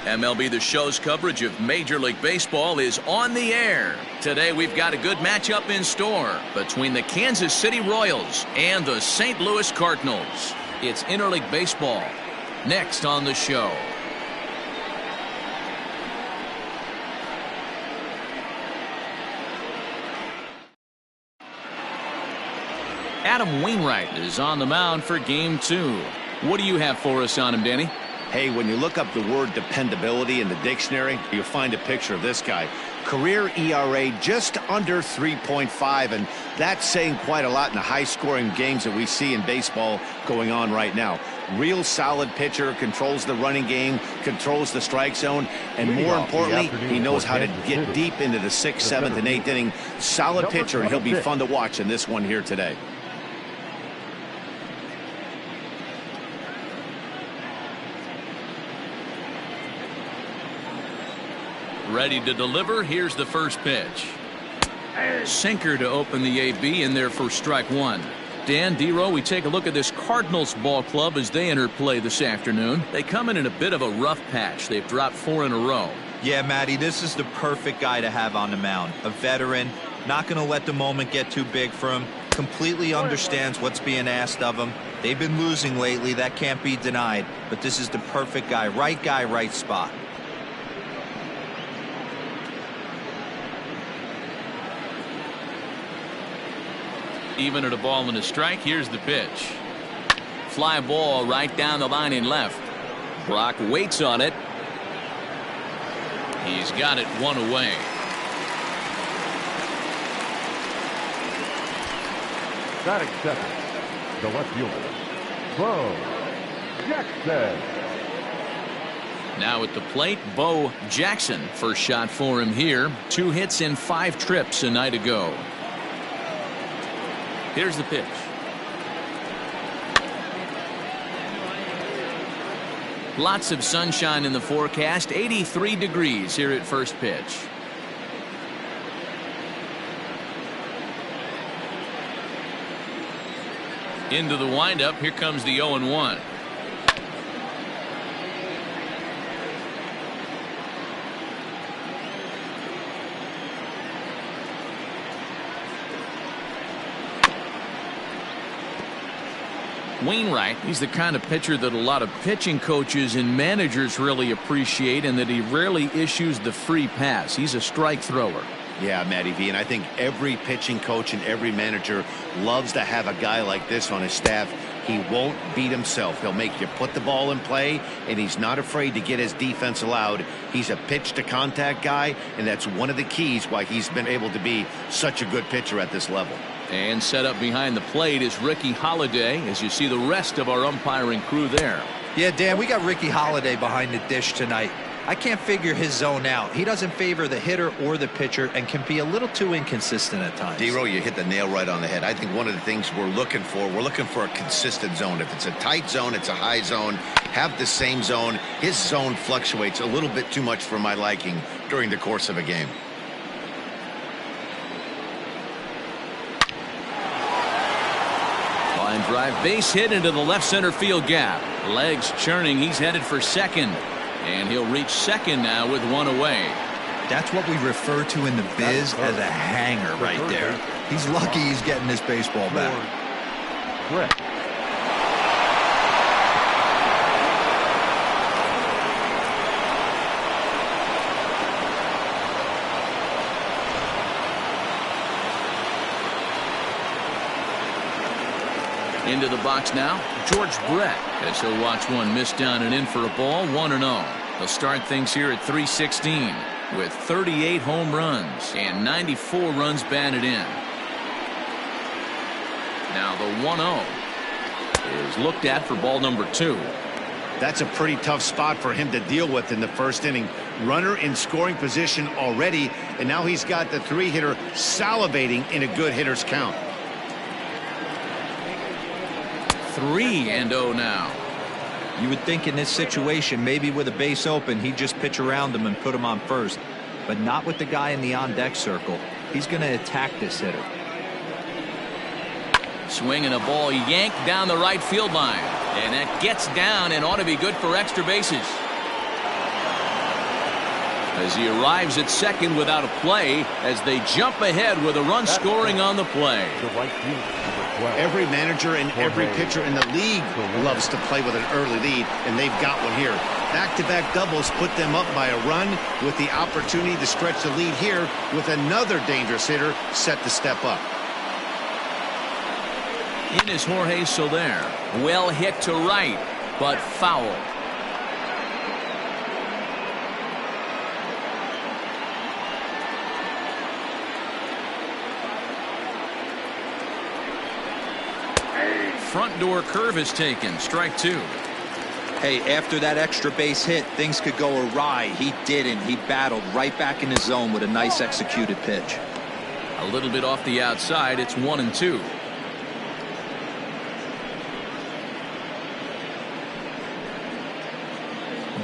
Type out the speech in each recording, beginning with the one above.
MLB The Show's coverage of Major League Baseball is on the air. Today we've got a good matchup in store between the Kansas City Royals and the St. Louis Cardinals. It's interleague baseball. Next on the show. Adam Wainwright is on the mound for Game 2. What do you have for us on him, Danny? Hey, when you look up the word dependability in the dictionary, you'll find a picture of this guy. Career ERA just under 3.5, and that's saying quite a lot in the high-scoring games that we see in baseball going on right now. Real solid pitcher, controls the running game, controls the strike zone, and more importantly, he knows how to get deep into the 6th, 7th, and 8th inning. Solid pitcher, and he'll be fun to watch in this one here today. Ready to deliver. Here's the first pitch. Sinker to open the AB in there for strike one. Dan, D-Row, we take a look at this Cardinals ball club as they enter play this afternoon. They come in a bit of a rough patch. They've dropped 4 in a row. Yeah, Matty, this is the perfect guy to have on the mound. A veteran, not going to let the moment get too big for him. Completely understands what's being asked of him. They've been losing lately. That can't be denied. But this is the perfect guy, right spot. Even at a ball and a strike. Here's the pitch. Fly ball right down the line in left. Brock waits on it. He's got it one away. Batting seventh, the left fielder, Bo Jackson. Now at the plate, Bo Jackson. First shot for him here. 2 hits in 5 trips a night ago. Here's the pitch. Lots of sunshine in the forecast. 83 degrees here at first pitch. Into the windup. Here comes the 0-1. Wainwright, he's the kind of pitcher that a lot of pitching coaches and managers really appreciate, and that he rarely issues the free pass. He's a strike thrower. Yeah, Matty V, and I think every pitching coach and every manager loves to have a guy like this on his staff. He won't beat himself. He'll make you put the ball in play, and he's not afraid to get his defense allowed. He's a pitch-to-contact guy, and that's one of the keys why he's been able to be such a good pitcher at this level. And set up behind the plate is Ricky Holiday, as you see the rest of our umpiring crew there. Yeah, Dan, we got Ricky Holiday behind the dish tonight. I can't figure his zone out. He doesn't favor the hitter or the pitcher and can be a little too inconsistent at times. D-Row, you hit the nail right on the head. I think one of the things we're looking for a consistent zone. If it's a tight zone, it's a high zone. Have the same zone. His zone fluctuates a little bit too much for my liking during the course of a game. Line drive, base hit into the left center field gap. Legs churning. He's headed for second. And he'll reach second now with 1 away. That's what we refer to in the biz as a hanger right there. He's lucky he's getting this baseball back. Correct. Into the box now, George Brett, as he'll watch one miss down and in for a ball. 1-0. They'll start things here at 316 with 38 home runs and 94 runs batted in. Now the 1-0 is looked at for ball number 2. That's a pretty tough spot for him to deal with in the first inning. Runner in scoring position already, and now he's got the 3-hitter salivating in a good hitter's count. 3-0 now. You would think in this situation, maybe with a base open, he'd just pitch around him and put him on first. But not with the guy in the on-deck circle. He's going to attack this hitter. Swinging a ball yanked down the right field line. And that gets down and ought to be good for extra bases. as he arrives at second without a play as they jump ahead with a run scoring on the play. Every manager and every pitcher in the league loves to play with an early lead, and they've got one here. Back-to-back doubles put them up by a run with the opportunity to stretch the lead here with another dangerous hitter set to step up. In is Jorge Soler. Well hit to right, but foul. Front door curve is taken. Strike two. Hey, after that extra base hit, things could go awry. He didn't. He battled right back in his zone with a nice executed pitch. A little bit off the outside. It's 1-2.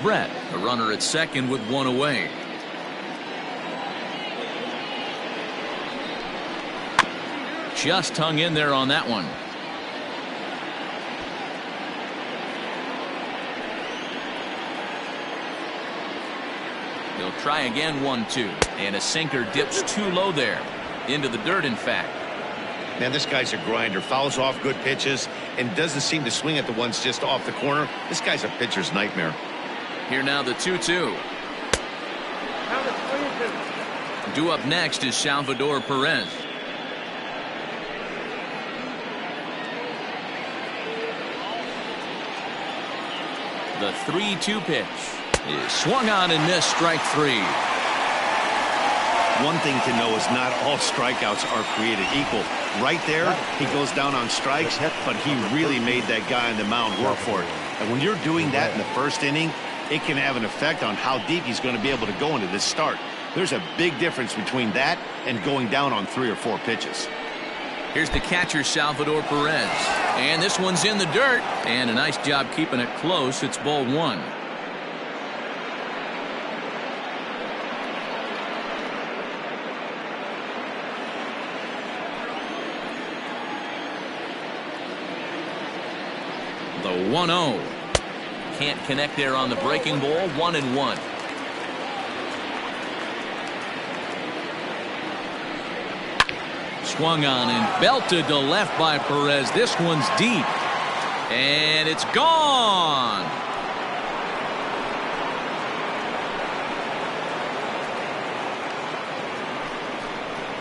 Brett, a runner at second with one away. Just hung in there on that one. He'll try again, 1-2. And a sinker dips too low there. Into the dirt, in fact. Man, this guy's a grinder. Fouls off good pitches and doesn't seem to swing at the ones just off the corner. This guy's a pitcher's nightmare. Here now the 2-2. Due up next is Salvador Perez. The 3-2 pitch is swung on and missed. Strike three. One thing to know is not all strikeouts are created equal. Right there, he goes down on strikes, but he really made that guy on the mound work for it. And when you're doing that in the first inning, it can have an effect on how deep he's going to be able to go into this start. There's a big difference between that and going down on 3 or 4 pitches. Here's the catcher, Salvador Perez. And this one's in the dirt. And a nice job keeping it close. It's ball one. The 1-0. Can't connect there on the breaking ball. 1-1. Swung on and belted to left by Perez. This one's deep. And it's gone.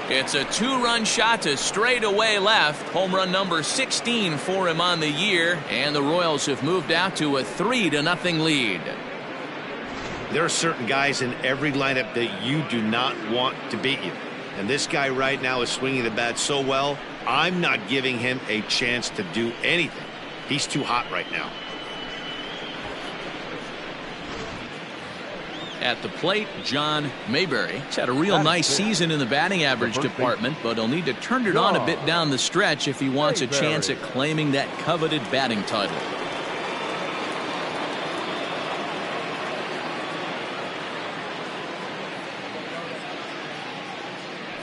It's a 2-run shot to straightaway left. Home run number 16 for him on the year. And the Royals have moved out to a 3-0 lead. There are certain guys in every lineup that you do not want to beat you. And this guy right now is swinging the bat so well, I'm not giving him a chance to do anything. He's too hot right now. At the plate, John Mayberry. He's had a real nice season in the batting average department, but he'll need to turn it on a bit down the stretch if he wants a chance at claiming that coveted batting title.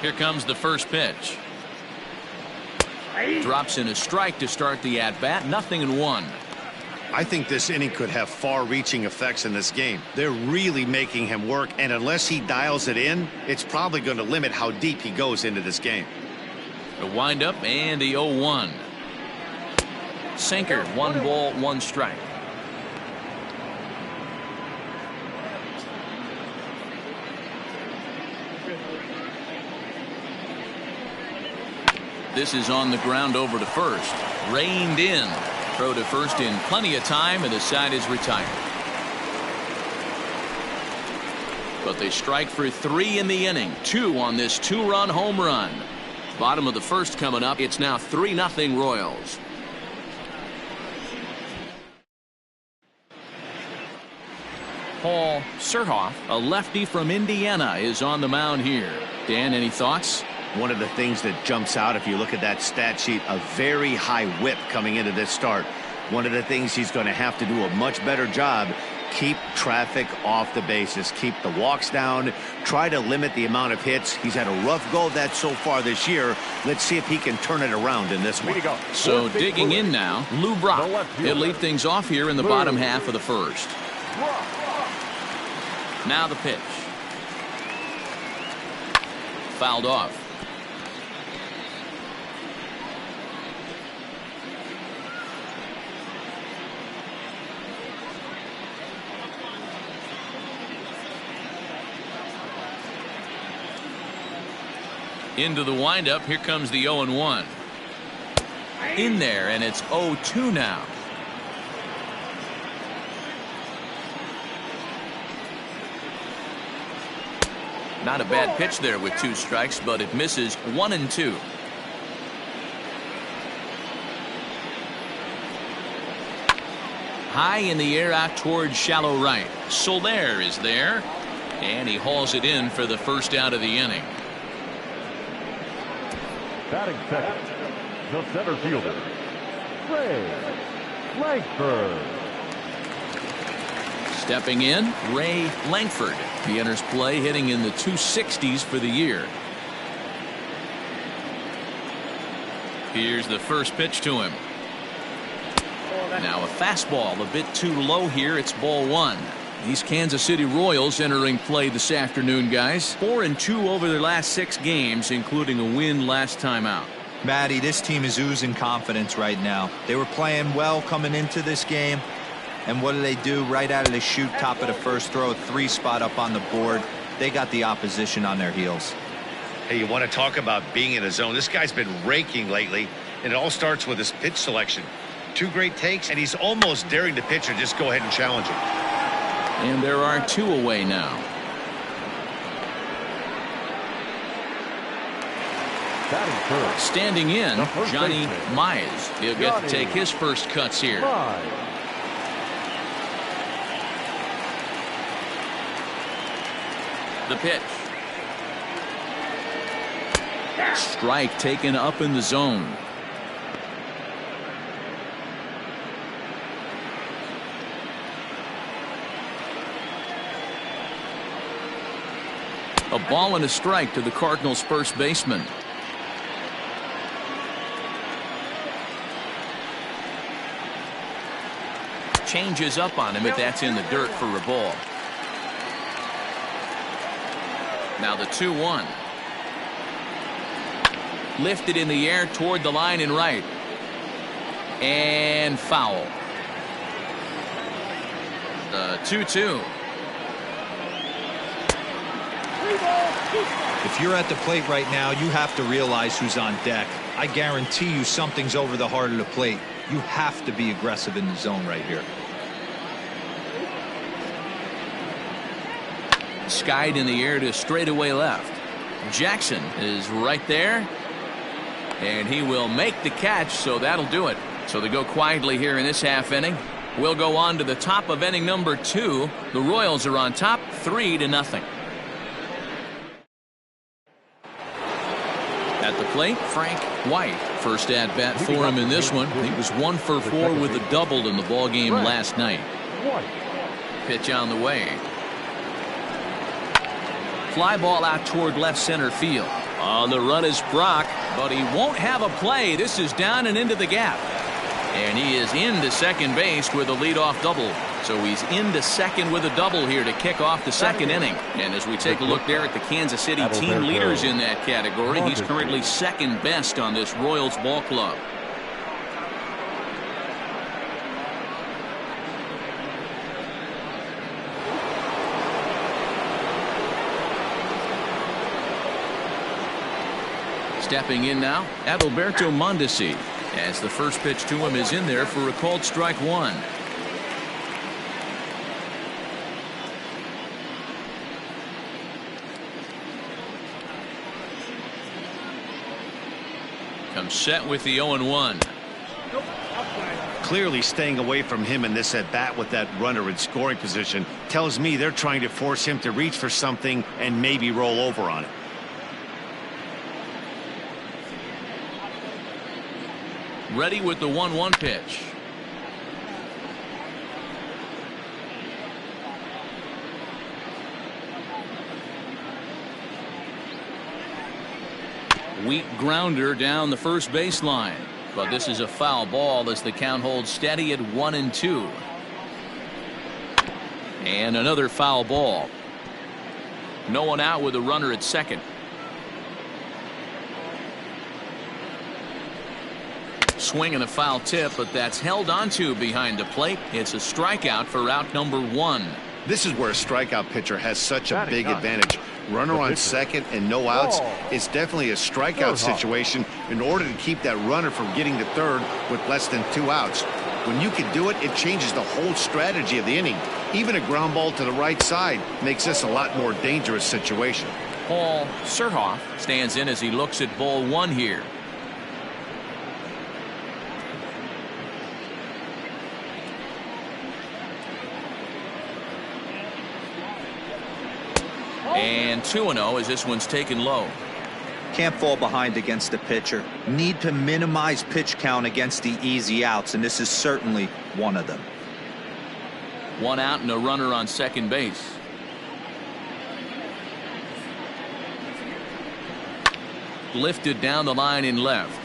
Here comes the first pitch. Drops in a strike to start the at-bat. 0-1. I think this inning could have far-reaching effects in this game. They're really making him work, and unless he dials it in, it's probably going to limit how deep he goes into this game. The windup and the 0-1. Sinker, 1 ball, 1 strike. This is on the ground over to first. Reined in. Throw to first in plenty of time, and the side is retired. But they strike for 3 in the inning. 2 on this 2-run home run. Bottom of the first coming up. It's now 3-0 Royals. Paul Surhoff, a lefty from Indiana, is on the mound here. Dan, any thoughts? One of the things that jumps out if you look at that stat sheet, a very high whip coming into this start. One of the things he's going to have to do a much better job, keep traffic off the bases, keep the walks down, try to limit the amount of hits. He's had a rough go of that so far this year. Let's see if he can turn it around in this one. So digging in now, Lou Brock. He'll lead things off here in the bottom half of the first. Now the pitch. fouled off. Into the windup. Here comes the 0-1. In there, and it's 0-2 now. Not a bad pitch there with 2 strikes, but it misses 1-2. High in the air out towards shallow right. Soler is there, and he hauls it in for the first out of the inning. Batting second, the center fielder, Ray Langford. Stepping in, Ray Langford. He enters play hitting in the 260s for the year. Here's the first pitch to him. Now a fastball a bit too low here. It's ball 1. These Kansas City Royals entering play this afternoon, guys. 4-2 over their last 6 games, including a win last time out. Matty, this team is oozing confidence right now. They were playing well coming into this game. And what do? Right out of the chute, top of the first, throw a 3 spot up on the board. They got the opposition on their heels. Hey, you want to talk about being in a zone? This guy's been raking lately, and it all starts with his pitch selection. 2 great takes, and he's almost daring the pitcher just go ahead and challenge him. And there are 2 away now. Standing in, Johnny Mize. He'll get to take his first cuts here. The pitch. Strike taken up in the zone. A ball and a strike to the Cardinals' first baseman. Changes up on him if that's in the dirt for a ball. Now the 2-1. Lifted in the air toward the line and right. And foul. The 2-2. If you're at the plate right now, you have to realize who's on deck. I guarantee you something's over the heart of the plate. You have to be aggressive in the zone right here. Skied in the air to straightaway left. Jackson is right there, and he will make the catch, so that'll do it. So they go quietly here in this half inning. We'll go on to the top of inning number 2. The Royals are on top 3-0. At the plate, Frank White. First at bat for him in this one. He was 1 for 4 with a double in the ball game last night. Pitch on the way. Fly ball out toward left center field. On the run is Brock, but he won't have a play. This is down and into the gap. And he is into second base with a leadoff double. So he's into second with a double here to kick off the second inning. And as we take a look there at the Kansas City team leaders in that category, he's currently second best on this Royals ball club. Stepping in now, Adalberto Mondesi, as the first pitch to him is in there for a called strike 1. Comes set with the 0-1. Clearly staying away from him in this at bat with that runner in scoring position tells me they're trying to force him to reach for something and maybe roll over on it. Ready with the 1-1 pitch. Weak grounder down the first baseline, but this is a foul ball as the count holds steady at 1-2. And another foul ball. No one out with a runner at second. Swing and a foul tip, but that's held onto behind the plate. It's a strikeout for out number 1. This is where a strikeout pitcher has such a big advantage. Runner on second and no outs. It's definitely a strikeout situation in order to keep that runner from getting to third with less than 2 outs. When you can do it, it changes the whole strategy of the inning. Even a ground ball to the right side makes this a lot more dangerous situation. Paul Surhoff stands in as he looks at ball 1 here. And 2-0 as this one's taken low. Can't fall behind against the pitcher. Need to minimize pitch count against the easy outs, and this is certainly one of them. 1 out and a runner on second base. Lifted down the line in left.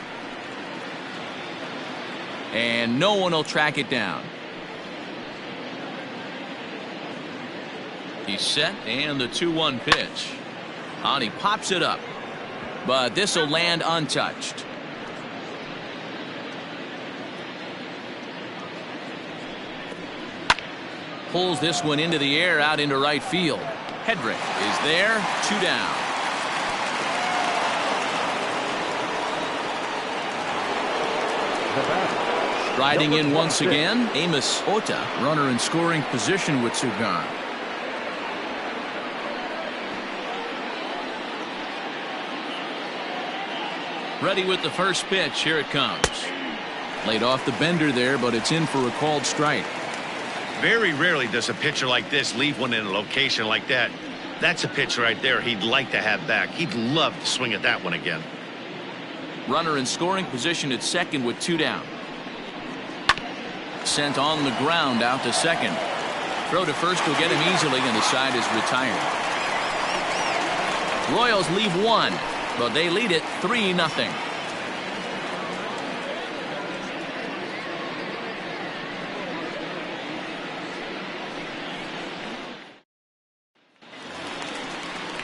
And no one will track it down. He's set, and the 2-1 pitch. And he pops it up. But this will land untouched. Pulls this one into the air out into right field. Hedrick is there, 2 down. Riding in once again, Amos Ota, runner in scoring position with Sugan. Ready with the first pitch. Here it comes. Laid off the bender there, but it's in for a called strike. Very rarely does a pitcher like this leave one in a location like that. That's a pitch right there he'd like to have back. He'd love to swing at that one again. Runner in scoring position at second with 2 down. Sent on the ground out to second. Throw to first will get him easily, and the side is retired. Royals leave 1, but they lead it 3-0.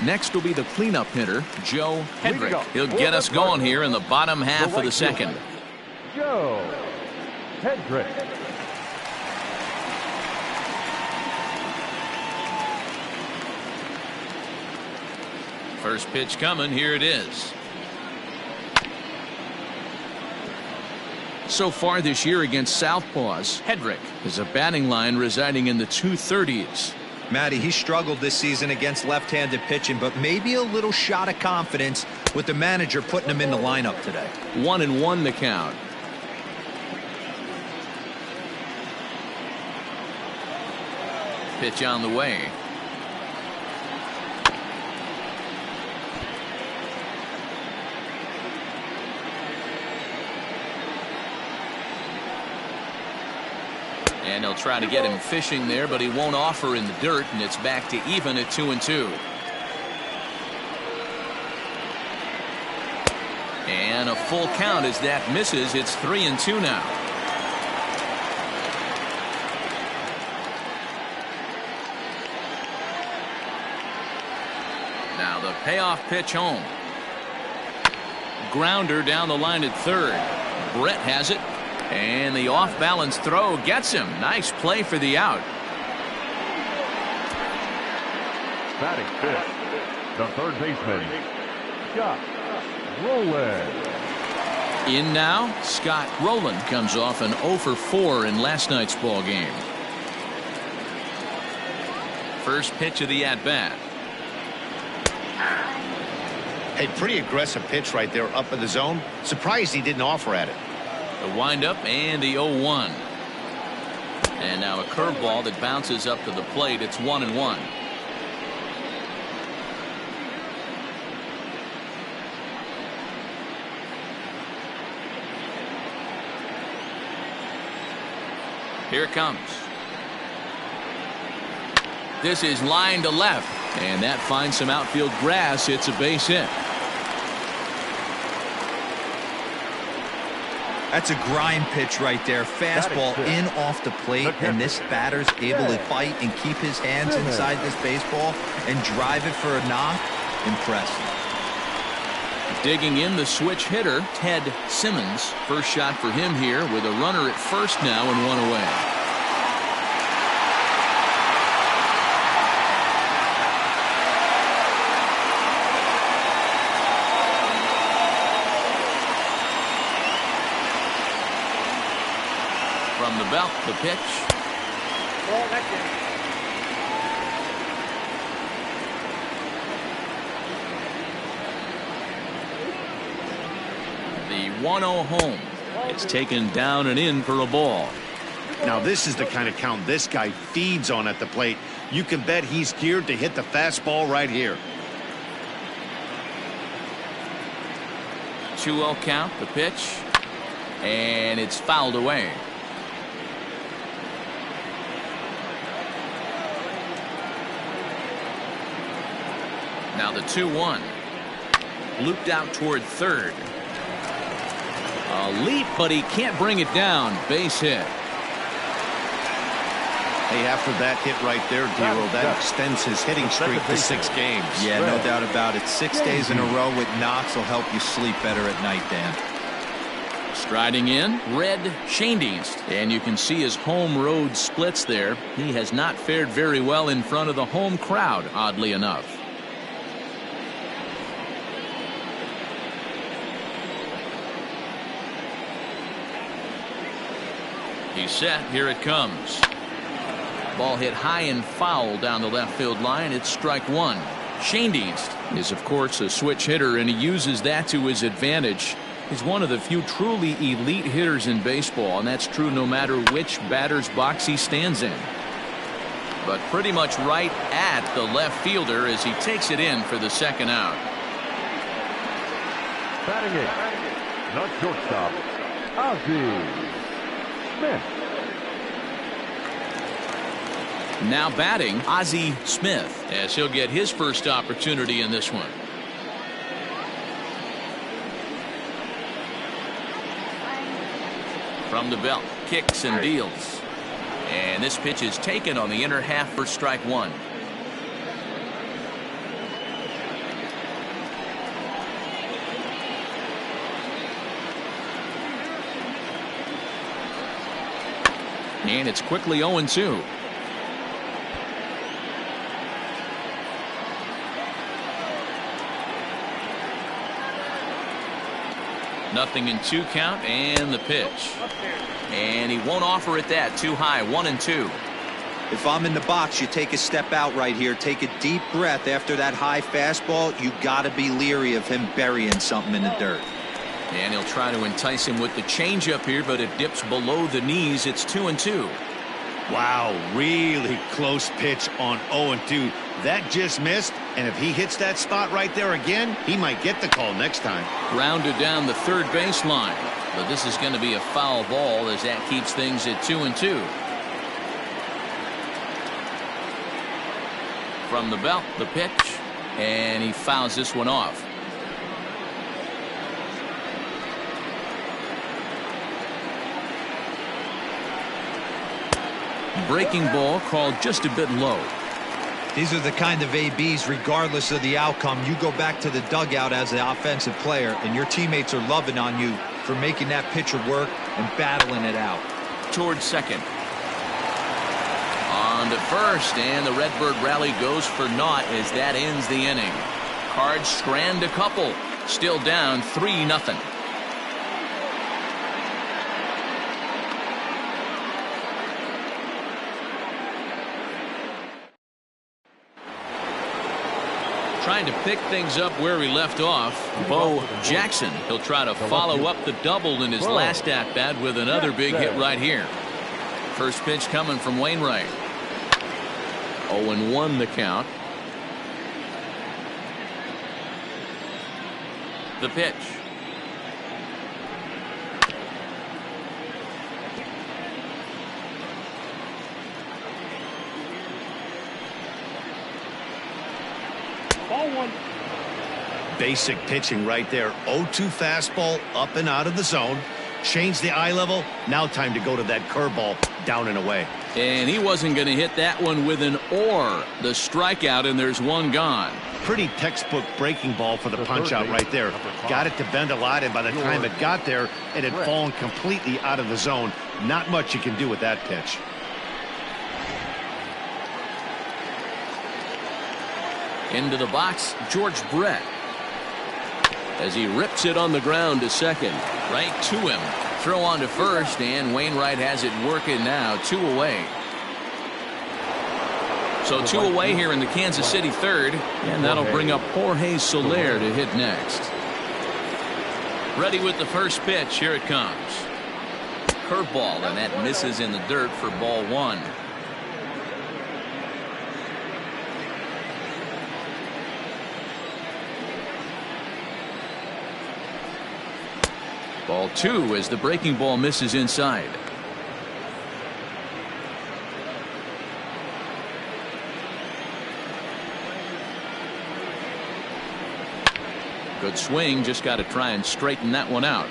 Next will be the cleanup hitter, Joe Hedrick. He'll get us going here in the bottom half of the second. Joe Hedrick. First pitch coming. Here it is. So far this year against Southpaws, Hedrick is a batting line residing in the 230s. Matty, he struggled this season against left-handed pitching, but maybe a little shot of confidence with the manager putting him in the lineup today. 1-1 the count. Pitch on the way. And they'll try to get him fishing there, but he won't offer in the dirt, and it's back to even at 2-2. And a full count as that misses. It's 3-2 now. Now the payoff pitch home. Grounder down the line at third. Brett has it. And the off-balance throw gets him. Nice play for the out. Batting fifth, the third baseman, Scott Rowland. In now, Scott Rowland comes off an 0 for 4 in last night's ball game. First pitch of the at-bat. A pretty aggressive pitch right there up in the zone. Surprised he didn't offer at it. The windup and the 0-1. And now a curveball that bounces up to the plate. It's 1-1. Here it comes. This is line to left, and that finds some outfield grass. It's a base hit. That's a grind pitch right there. Fastball in off the plate, and this batter's able to fight and keep his hands inside this baseball and drive it for a knock. Impressive. Digging in, the switch hitter, Ted Simmons. First shot for him here with a runner at first now and one away. From the belt, the pitch. Ball back in. The 1-0 home. It's taken down and in for a ball. Now this is the kind of count this guy feeds on at the plate. You can bet he's geared to hit the fastball right here. 2-0 count, the pitch, and it's fouled away. Now the 2-1. Looped out toward third. A leap, but he can't bring it down. Base hit. Hey, after that hit right there, Dero, that extends his hitting streak to 6 games. Yeah, no doubt about it. 6 days in a row with knocks will help you sleep better at night, Dan. Striding in, Red Schoendienst. And you can see his home road splits there. He has not fared very well in front of the home crowd, oddly enough. He's set. Here it comes. Ball hit high and foul down the left field line. It's strike one. Schoendienst is, of course, a switch hitter, and he uses that to his advantage. He's one of the few truly elite hitters in baseball, and that's true no matter which batter's box he stands in. But pretty much right at the left fielder as he takes it in for the second out. Batting in, not shortstop, Ozzie Smith. Now batting, Ozzie Smith, as he'll get his first opportunity in this one. From the belt, kicks and deals. And this pitch is taken on the inner half for strike one. And it's quickly 0-2. Nothing in 2 count, and the pitch. And he won't offer it that. Too high. 1-2. If I'm in the box, you take a step out right here. Take a deep breath after that high fastball. You got to be leery of him burying something in the dirt. And he'll try to entice him with the changeup here, but it dips below the knees. It's 2-2. Wow, really close pitch on 0-2. That just missed, and if he hits that spot right there again, he might get the call next time. Grounded down the third baseline, but this is going to be a foul ball as that keeps things at 2-2. From the belt, the pitch, and he fouls this one off. Breaking ball called just a bit low. These are the kind of ABs, regardless of the outcome. You go back to the dugout as the offensive player, and your teammates are loving on you for making that pitcher work and battling it out. Towards second. On to first, and the Redbird rally goes for naught as that ends the inning. Cards strand a couple. Still down 3-0. Trying to pick things up where we left off, Bo Jackson. He'll try to follow up the double in his last at-bat with another big hit right here. First pitch coming from Wainwright. 0-1 the count. The pitch. Basic pitching right there. 0-2 fastball up and out of the zone. Change the eye level. Now time to go to that curveball down and away. And he wasn't going to hit that one with an or. The strikeout, and there's one gone. Pretty textbook breaking ball for the punch out right there. Got it to bend a lot, and by the time it got there, it had fallen completely out of the zone. Not much you can do with that pitch. Into the box, George Brett. As he rips it on the ground to second. Right to him. Throw on to first, and Wainwright has it working now. 2 away. So 2 away here in the Kansas City third, and that'll bring up Jorge Soler to hit next. Ready with the first pitch. Here it comes. Curveball, and that misses in the dirt for ball 1. Ball 2 as the breaking ball misses inside. Good swing, just got to try and straighten that one out.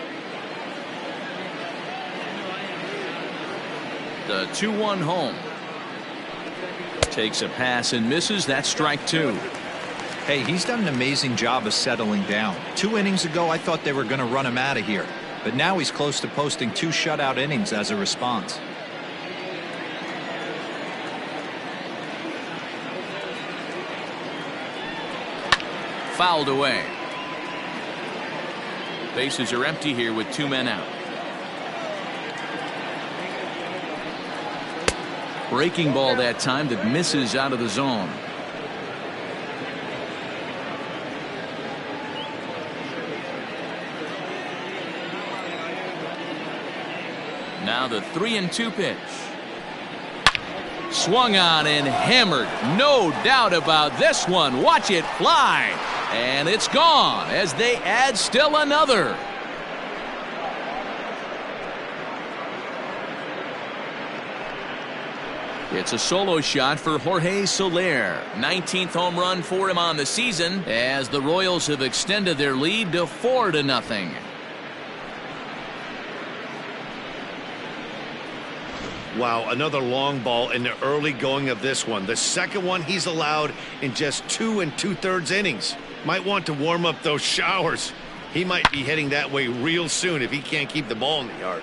The 2-1 home. Takes a pass and misses. That's strike 2. Hey, he's done an amazing job of settling down. 2 innings ago, I thought they were going to run him out of here. But now he's close to posting 2 shutout innings as a response. Fouled away. Bases are empty here with 2 men out. Breaking ball that time that misses out of the zone. Now the 3-2 pitch. Swung on and hammered. No doubt about this one. Watch it fly. And it's gone as they add still another. It's a solo shot for Jorge Soler. 19th home run for him on the season as the Royals have extended their lead to 4-0. Wow, another long ball in the early going of this one. The second one he's allowed in just 2 2/3 innings. Might want to warm up those showers. He might be heading that way real soon if he can't keep the ball in the yard.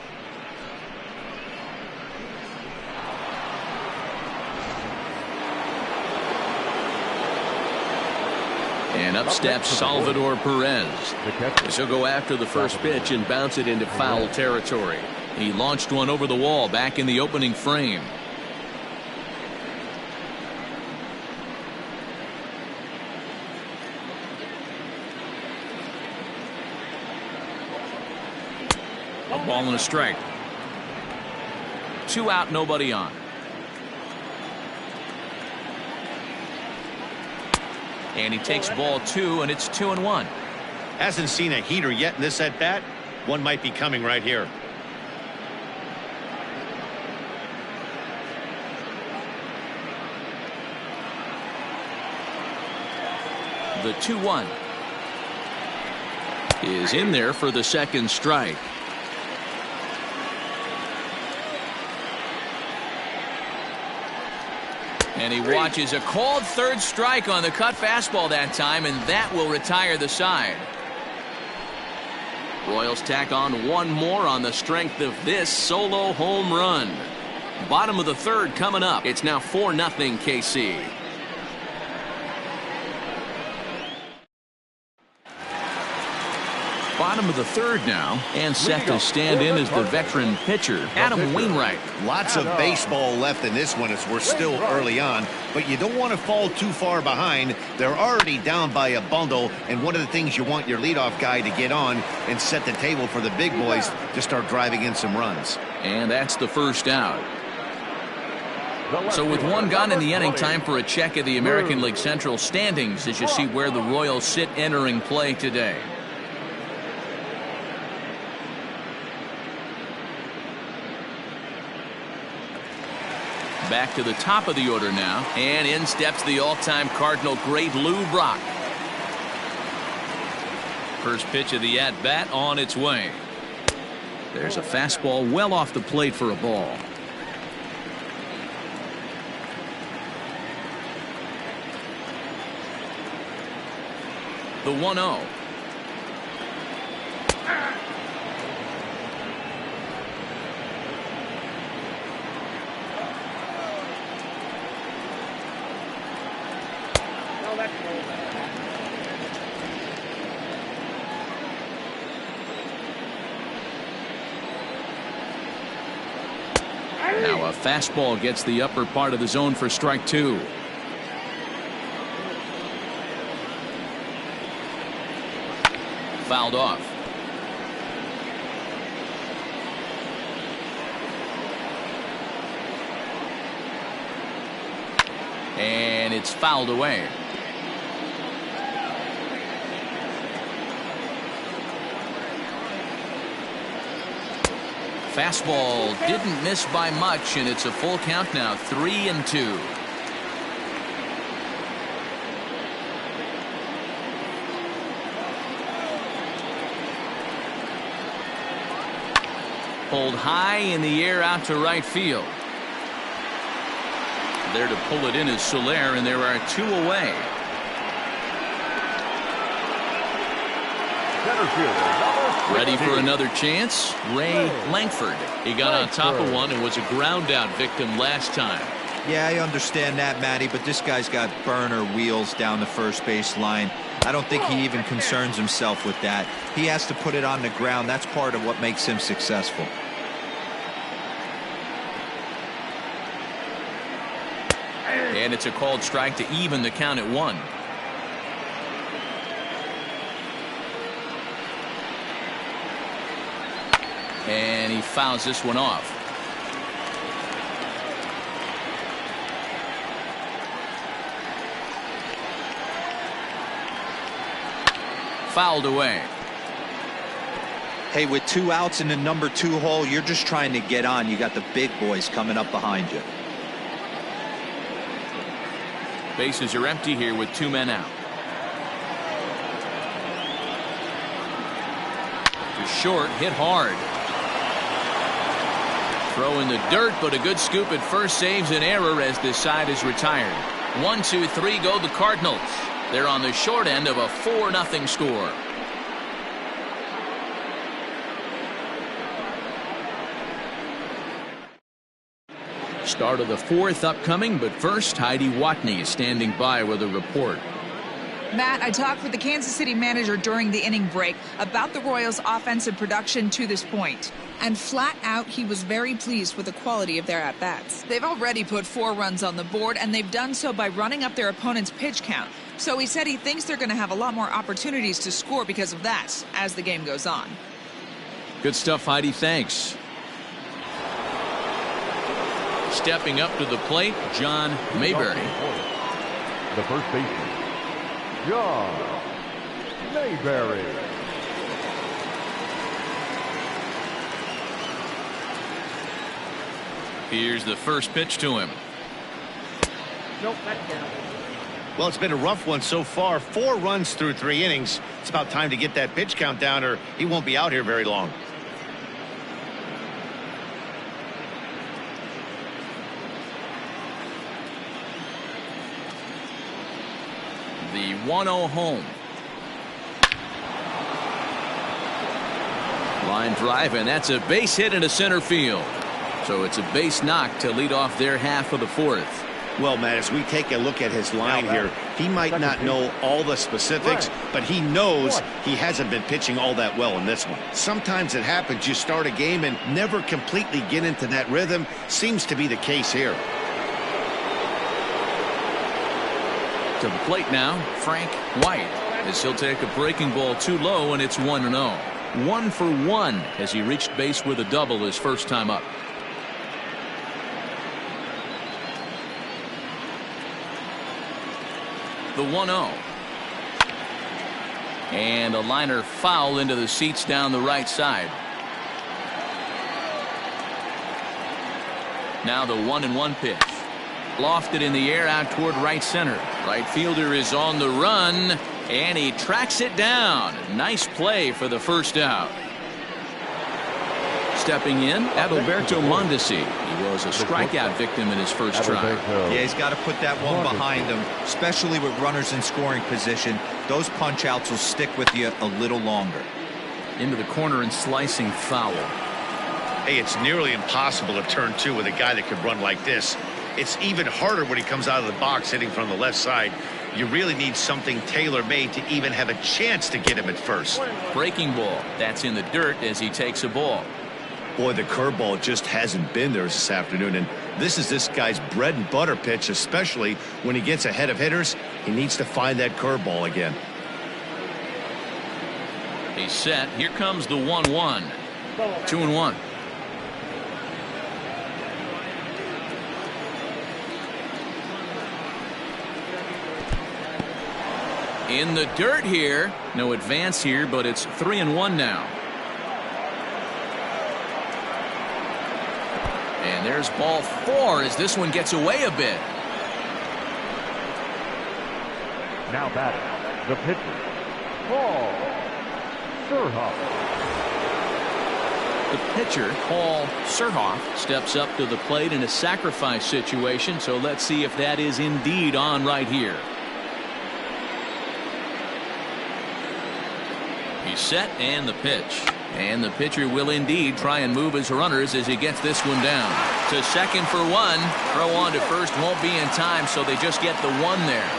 And up steps Salvador Perez. He'll go after the first pitch and bounce it into foul territory. He launched one over the wall back in the opening frame. A ball and a strike. 2 out, nobody on. And he takes ball 2, and it's 2-1. Hasn't seen a heater yet in this at bat. One might be coming right here. The 2-1 is in there for the second strike. And he watches a called third strike on the cut fastball that time, and that will retire the side. Royals tack on one more on the strength of this solo home run. Bottom of the third coming up. It's now 4-0 KC. Bottom of the third now, and set to stand in as the veteran pitcher, Adam Wainwright. Lots of baseball left in this one as we're still early on, but you don't want to fall too far behind. They're already down by a bundle, and one of the things you want your leadoff guy to get on and set the table for the big boys to start driving in some runs. And that's the first out. So with one gone in the inning, time for a check of the American League Central standings as you see where the Royals sit entering play today. Back to the top of the order now, and in steps the all-time Cardinal great Lou Brock. First pitch of the at-bat on its way. There's a fastball well off the plate for a ball. The 1-0. No, that's cool. Now a fastball gets the upper part of the zone for strike 2. Fouled off. And it's fouled away. Fastball didn't miss by much, and it's a full count now, 3-2. Pulled high in the air out to right field. There to pull it in is Soler, and there are 2 away. Ready for another chance? Ray Langford. He got on top of one and was a ground out victim last time. Yeah, I understand that, Matty, but this guy's got burner wheels down the first base line. I don't think he even concerns himself with that. He has to put it on the ground. That's part of what makes him successful. And it's a called strike to even the count at 1. And he fouls this one off. Fouled away. Hey, with 2 outs in the number 2 hole, you're just trying to get on. You got the big boys coming up behind you. Bases are empty here with 2 men out. To short, hit hard. Throw in the dirt, but a good scoop at first saves an error as this side is retired. 1, 2, 3 go the Cardinals. They're on the short end of a 4-0 score. Start of the 4th upcoming, but first Heidi Watney is standing by with a report. Matt, I talked with the Kansas City manager during the inning break about the Royals' offensive production to this point. And flat out, he was very pleased with the quality of their at-bats. They've already put 4 runs on the board, and they've done so by running up their opponent's pitch count. So he said he thinks they're going to have a lot more opportunities to score because of that as the game goes on. Good stuff, Heidi. Thanks. Stepping up to the plate, John Mayberry. The first baseman, John Mayberry. Here's the first pitch to him. Nope, that's down. Well, it's been a rough one so far. 4 runs through 3 innings. It's about time to get that pitch count down, or he won't be out here very long. The 1-0 home. Line drive, and that's a base hit into center field. So it's a base knock to lead off their half of the 4th. Well, Matt, as we take a look at his line here, he might not know all the specifics, but he knows he hasn't been pitching all that well in this one. Sometimes it happens. You start a game and never completely get into that rhythm. Seems to be the case here. To the plate now, Frank White, as he'll take a breaking ball too low, and it's 1-0. 1 for 1 as he reached base with a double his first time up. The 1-0. And a liner foul into the seats down the right side. Now the 1-1 pitch. Lofted in the air out toward right center. Right fielder is on the run, and he tracks it down. Nice play for the first out. Stepping in, Adalberto Mondesi. He was a strikeout victim in his first try. Yeah, he's got to put that one behind him, especially with runners in scoring position. Those punch outs will stick with you a little longer. Into the corner and slicing foul. Hey, it's nearly impossible to turn two with a guy that could run like this. It's even harder when he comes out of the box hitting from the left side. You really need something tailor-made to even have a chance to get him at first. Breaking ball. That's in the dirt as he takes a ball. Boy, the curveball just hasn't been there this afternoon, and this is this guy's bread and butter pitch, especially when he gets ahead of hitters. He needs to find that curveball again. He's set. Here comes the 1-1. 2-1. In the dirt here. No advance here, but it's 3-1 now. And there's ball 4 as this one gets away a bit. Now batting, the pitcher, Paul Surhoff. The pitcher, Paul Surhoff, steps up to the plate in a sacrifice situation, so let's see if that is indeed on right here. He's set, and the pitch. And the pitcher will indeed try and move his runners as he gets this one down. To second for 1. Throw on to first won't be in time, so they just get the 1 there.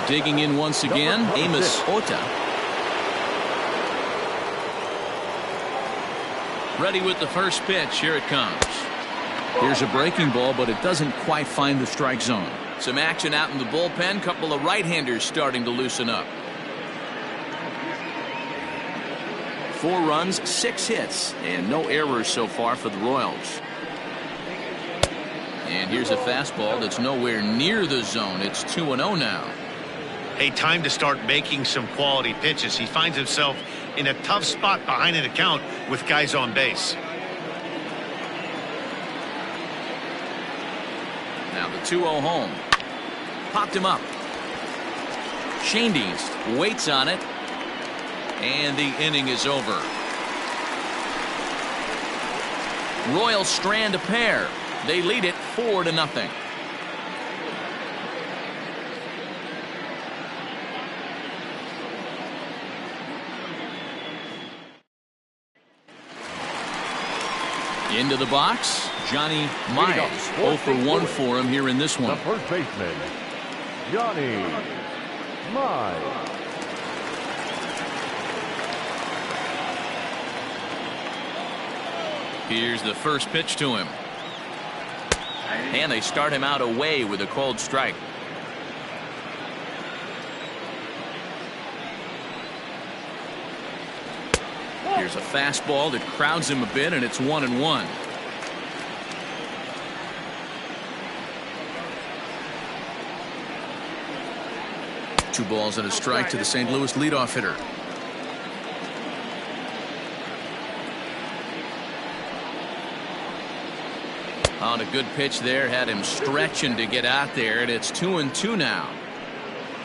Digging in once again, Amos Ota. Ready with the first pitch. Here it comes. Here's a breaking ball, but it doesn't quite find the strike zone. Some action out in the bullpen. Couple of right-handers starting to loosen up. 4 runs, 6 hits, and no errors so far for the Royals. And here's a fastball that's nowhere near the zone. It's 2-0 now. Hey, time to start making some quality pitches. He finds himself in a tough spot behind an account with guys on base. Now the 2-0 home. Popped him up. Shandies waits on it. And the inning is over. Royals strand a pair. They lead it 4-0. Into the box, Johnny Mize. 0 for 1 for him here in this one. The first baseman, Johnny Mize. Here's the first pitch to him. And they start him out away with a cold strike. Here's a fastball that crowds him a bit, and it's 1-1. Two balls and a strike to the St. Louis leadoff hitter. On a good pitch there, had him stretching to get out there, and it's 2-2 now.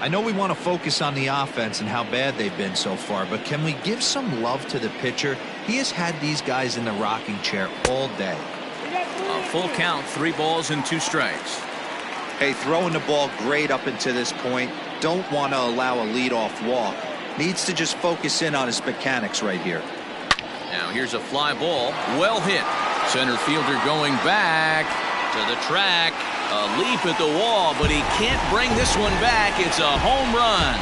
I know we want to focus on the offense and how bad they've been so far, but can we give some love to the pitcher? He has had these guys in the rocking chair all day. A full count, 3 balls and 2 strikes. Hey, throwing the ball great up until this point. Don't want to allow a leadoff walk. Needs to just focus in on his mechanics right here. Now here's a fly ball, well hit. Center fielder going back to the track. A leap at the wall, but he can't bring this one back. It's a home run.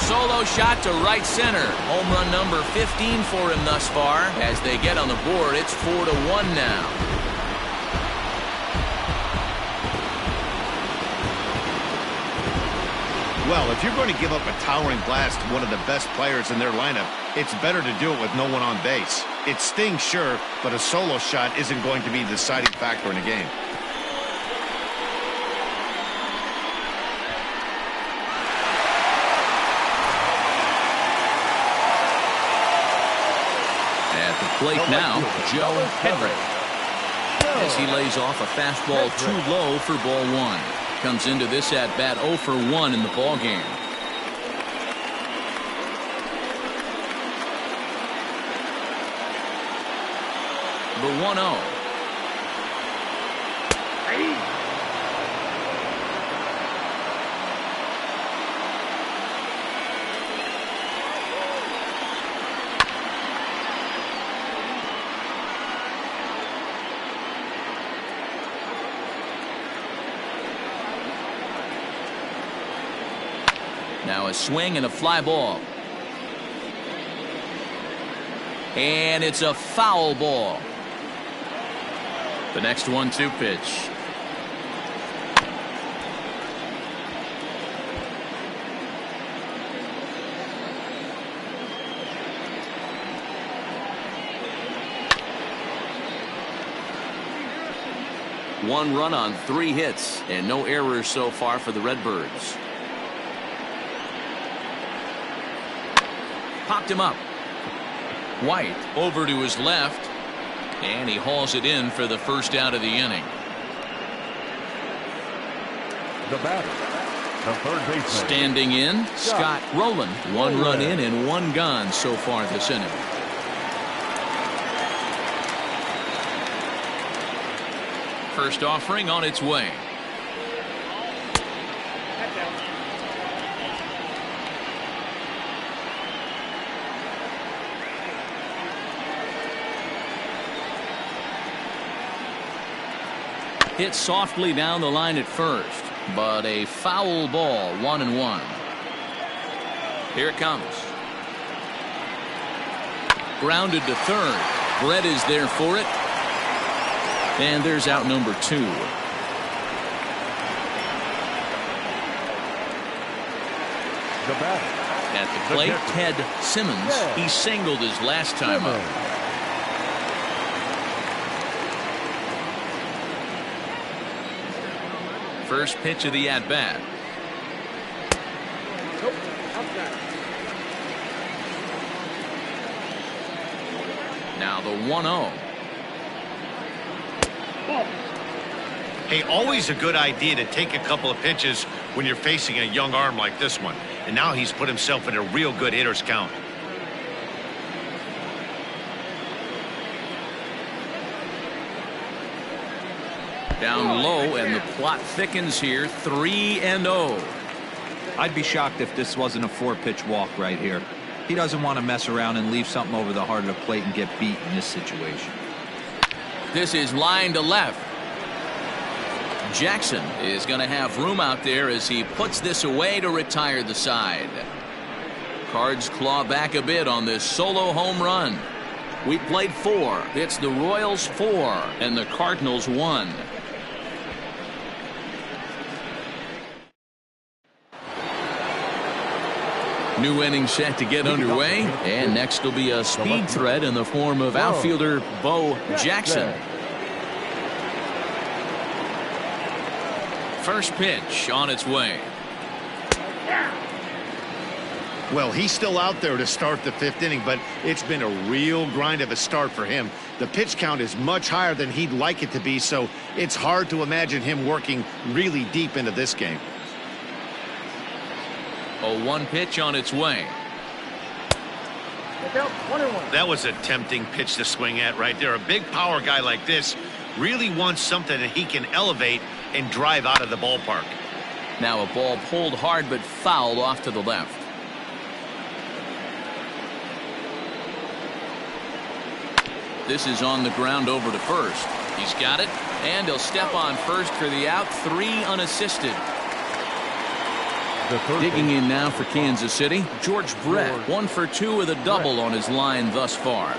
Solo shot to right center. Home run number 15 for him thus far. As they get on the board, it's 4-1 now. Well, if you're going to give up a towering blast to one of the best players in their lineup, it's better to do it with no one on base. It stings, sure, but a solo shot isn't going to be the deciding factor in a game. At the plate now, Joe Hedrick. As he lays off a fastball too low for ball 1. Comes into this at bat 0 for 1 in the ball game. The 1-0. Now a swing and a fly ball. And it's a foul ball. The next 1-2 pitch. One run on 3 hits and no errors so far for the Redbirds. Popped him up. White over to his left, and he hauls it in for the first out of the inning. The batter, the third baseman. Standing in, Scott Rowland. 1 run in and 1 gone so far this inning. First offering on its way. Hit softly down the line at first, but a foul ball, 1-1. Here it comes. Grounded to third. Brett is there for it. And there's out number 2. The batter. At the plate, Ted Simmons. He singled his last time up. First pitch of the at-bat. Now the 1-0. Hey, always a good idea to take a couple of pitches when you're facing a young arm like this one. And now he's put himself in a real good hitter's count. Down low, and the plot thickens here. 3-0. I'd be shocked if this wasn't a 4-pitch walk right here. He doesn't want to mess around and leave something over the heart of the plate and get beat in this situation. This is line to left. Jackson is going to have room out there as he puts this away to retire the side. Cards claw back a bit on this solo home run. We played 4. It's the Royals 4 and the Cardinals 1. New inning set to get underway, and next will be a speed threat in the form of outfielder Bo Jackson. First pitch on its way. Well, he's still out there to start the 5th inning, but it's been a real grind of a start for him. The pitch count is much higher than he'd like it to be, so it's hard to imagine him working really deep into this game. A 1 pitch on its way. That was a tempting pitch to swing at right there. A big power guy like this really wants something that he can elevate and drive out of the ballpark. Now a ball pulled hard but fouled off to the left. This is on the ground over to first. He's got it, and he'll step on first for the out. 3 unassisted. Digging in now for Kansas City, George Brett. 1 for 2 with a double on his line thus far.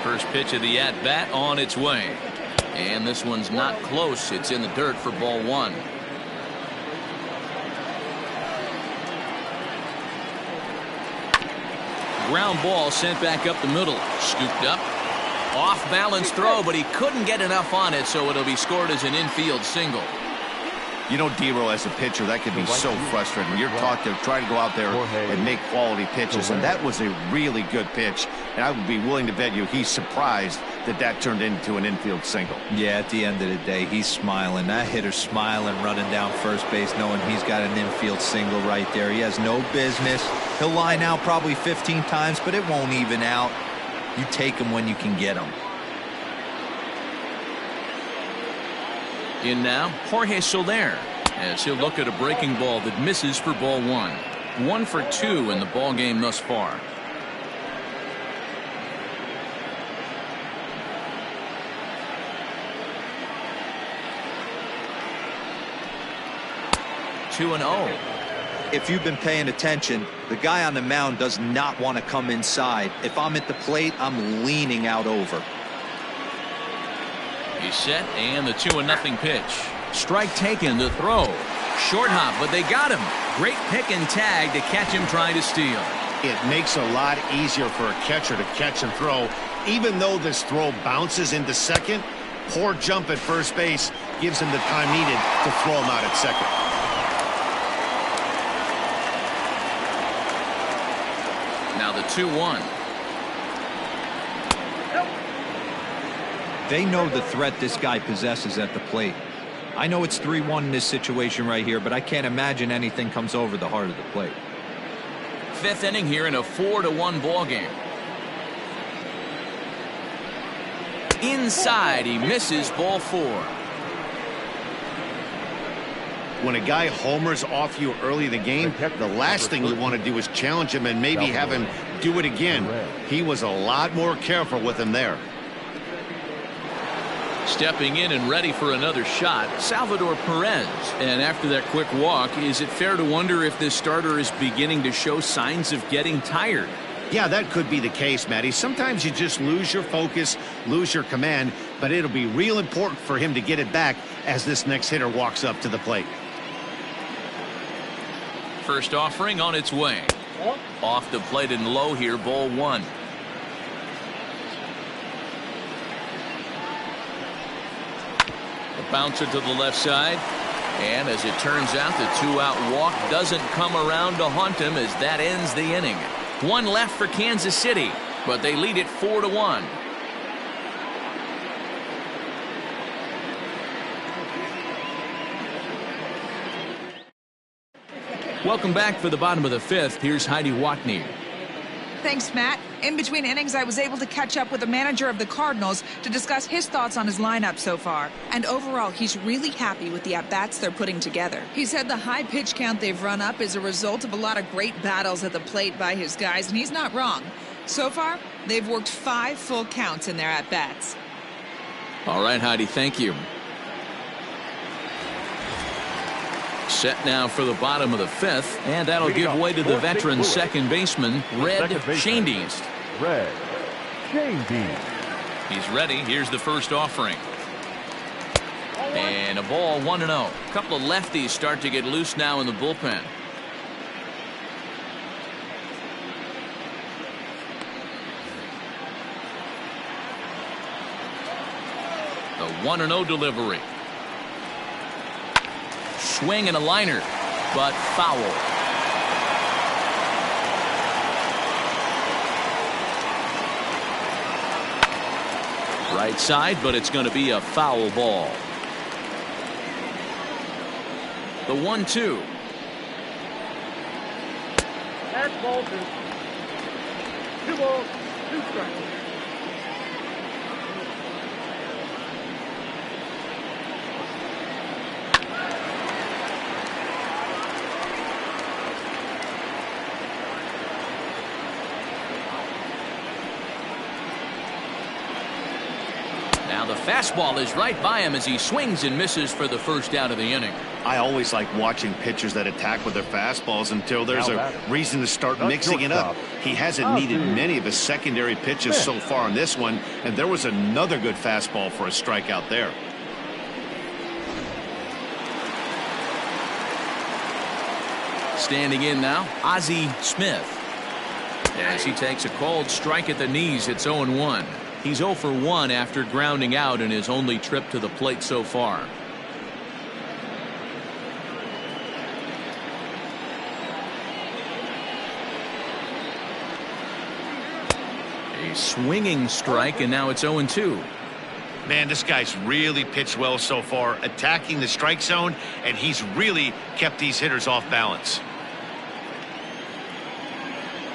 First pitch of the at-bat on its way. And this one's not close. It's in the dirt for ball 1. Ground ball sent back up the middle. Scooped up. Off balance throw, but he couldn't get enough on it, so it'll be scored as an infield single. You know, D-Row, as a pitcher, that can be so frustrating. You're taught to try to go out there and make quality pitches, and that was a really good pitch. And I would be willing to bet you he's surprised that that turned into an infield single. Yeah, at the end of the day, he's smiling. That hitter's smiling, running down first base, knowing he's got an infield single right there. He has no business. He'll line out probably 15 times, but it won't even out. You take them when you can get them. In now, Jorge Soler, as he'll look at a breaking ball that misses for ball one. 1 for 2 in the ball game thus far. Two and 0. If you've been paying attention, the guy on the mound does not want to come inside. If I'm at the plate, I'm leaning out over. He's set, and the 2-0 pitch. Strike taken, the throw. Short hop, but they got him. Great pick and tag to catch him trying to steal. It makes a lot easier for a catcher to catch and throw. Even though this throw bounces into second, poor jump at first base gives him the time needed to throw him out at second. Now the 2-1. They know the threat this guy possesses at the plate. I know it's 3-1 in this situation right here, but I can't imagine anything comes over the heart of the plate. 5th inning here in a 4-1 ball game. Inside, he misses ball 4. When a guy homers off you early in the game, the last thing you want to do is challenge him and maybe have him do it again. He was a lot more careful with him there. Stepping in and ready for another shot, Salvador Perez. And after that quick walk, is it fair to wonder if this starter is beginning to show signs of getting tired? Yeah, that could be the case, Matty. Sometimes you just lose your focus, lose your command, but it'll be real important for him to get it back as this next hitter walks up to the plate. First offering on its way. Off the plate and low here, ball 1. A bouncer to the left side. And as it turns out, the 2-out walk doesn't come around to haunt him as that ends the inning. 1 left for Kansas City, but they lead it 4-1. Welcome back for the bottom of the 5th. Here's Heidi Watney. Thanks, Matt. In between innings, I was able to catch up with the manager of the Cardinals to discuss his thoughts on his lineup so far. And overall, he's really happy with the at-bats they're putting together. He said the high pitch count they've run up is a result of a lot of great battles at the plate by his guys, and he's not wrong. So far, they've worked 5 full counts in their at-bats. All right, Heidi, thank you. Set now for the bottom of the 5th, and that'll give way to the veteran second baseman, Red Schoendienst. Red Schoendienst. He's ready. Here's the first offering. And a ball 1-0. A couple of lefties start to get loose now in the bullpen. The 1-0 delivery. Swing and a liner, but foul. Right side, but it's going to be a foul ball. The 1-2. That's ball 2. 2 balls, 2 strikes. The fastball is right by him as he swings and misses for the first out of the inning. I always like watching pitchers that attack with their fastballs until there's a reason to start mixing it up. He hasn't needed many of his secondary pitches so far in this one, and there was another good fastball for a strikeout there. Standing in now, Ozzie Smith. As he takes a called strike at the knees, it's 0-1. He's 0 for 1 after grounding out in his only trip to the plate so far. A swinging strike, and now it's 0-2. Man, this guy's really pitched well so far, attacking the strike zone, and he's really kept these hitters off balance.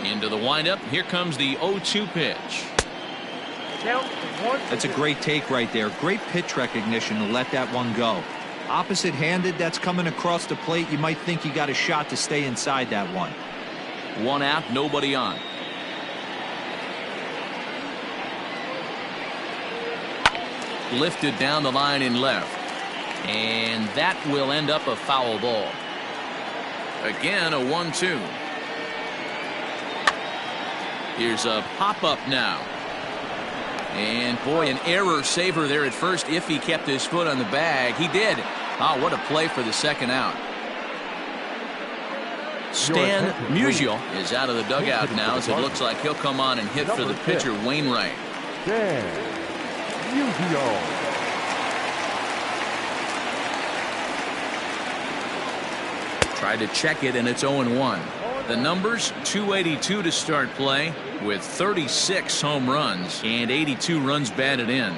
Into the windup. Here comes the 0-2 pitch. Count is 1. That's a great take right there. Great pitch recognition to let that one go. Opposite-handed, that's coming across the plate. You might think you got a shot to stay inside that one. 1 out, nobody on. Lifted down the line in left. And that will end up a foul ball. Again, a 1-2. Here's a pop-up now. And boy, an error saver there at first if he kept his foot on the bag. He did. Oh, what a play for the second out. Stan Musial is out of the dugout now, as it looks like he'll come on and hit for the pitcher, Wainwright. Stan Musial. Tried to check it, and it's 0-1. The numbers, 282 to start play, with 36 home runs and 82 runs batted in.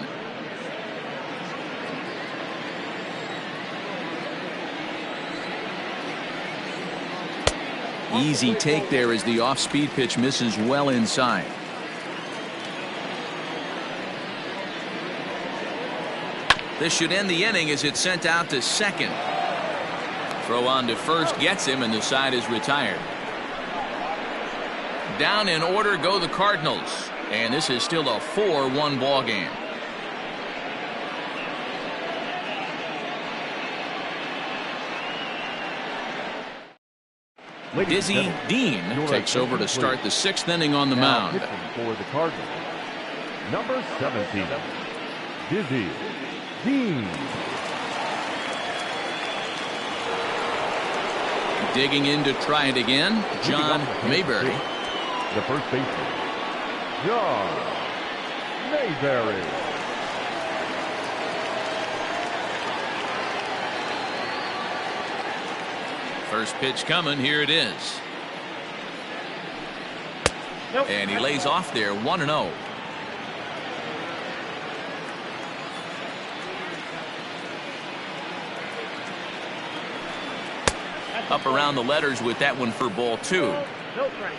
Easy take there as the off-speed pitch misses well inside. This should end the inning as it's sent out to second. Throw on to first gets him, and the side is retired. Down in order go the Cardinals, and this is still a 4-1 ball game. Dizzy Dean takes over to start the 6th inning on the mound. For the Cardinals, number 17, Dizzy Dean. Digging in to try it again, John Mayberry. The first baseman, John Mayberry. First pitch coming, here it is. And he lays off there, 1-0. Up around the letters with that one for ball 2. No strike.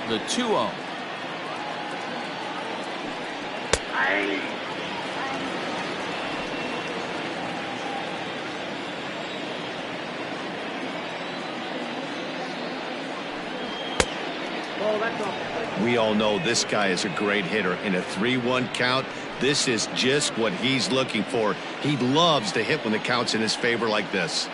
The 2-0. We all know this guy is a great hitter. In a 3-1 count, this is just what he's looking for. He loves to hit when the count's in his favor like this.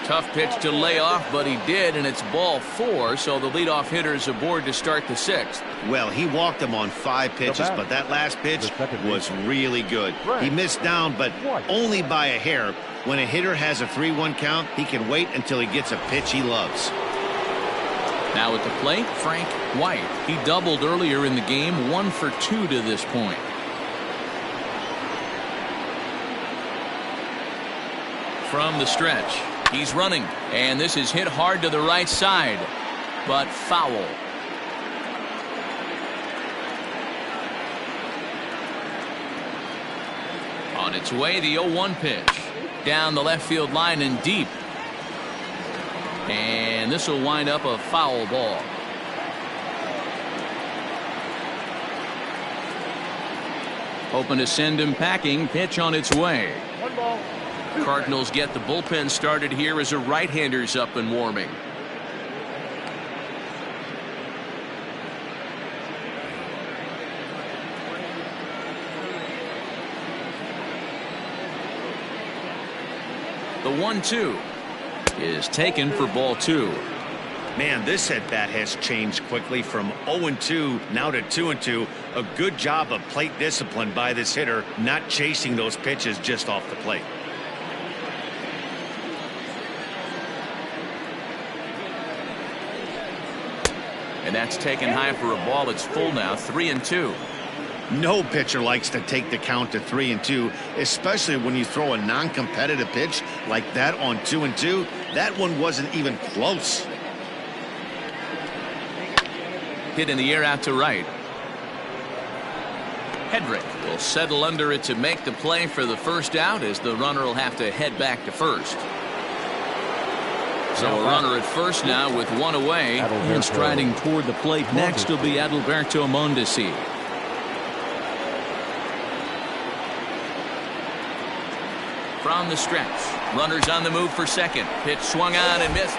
Tough pitch to lay off, but he did, and it's ball 4, so the leadoff hitter is aboard to start the 6th. Well, he walked him on 5 pitches, but that last pitch was really good. He missed down, but only by a hair. When a hitter has a 3-1 count, he can wait until he gets a pitch he loves. Now at the plate, Frank White. He doubled earlier in the game, 1 for 2 to this point. From the stretch, he's running, and this is hit hard to the right side, but foul. On its way, the 0-1 pitch. Down the left field line and deep. And this will wind up a foul ball. Hoping to send him packing. Pitch on its way. 1 ball. Cardinals get the bullpen started here as a right-hander's up and warming. The 1-2 is taken for ball 2. Man, this at-bat has changed quickly from 0-2 now to 2-2. A good job of plate discipline by this hitter, not chasing those pitches just off the plate. And that's taken high for a ball. It's full now, 3-2. No pitcher likes to take the count to 3-2, especially when you throw a non-competitive pitch like that on 2-2. That one wasn't even close. Hit in the air out to right. Hedrick will settle under it to make the play for the first out, as the runner will have to head back to first. So a runner at first now with one away, and striding toward the plate next will be Adalberto Mondesi. From the stretch, runners on the move for second. Pitch swung on and missed.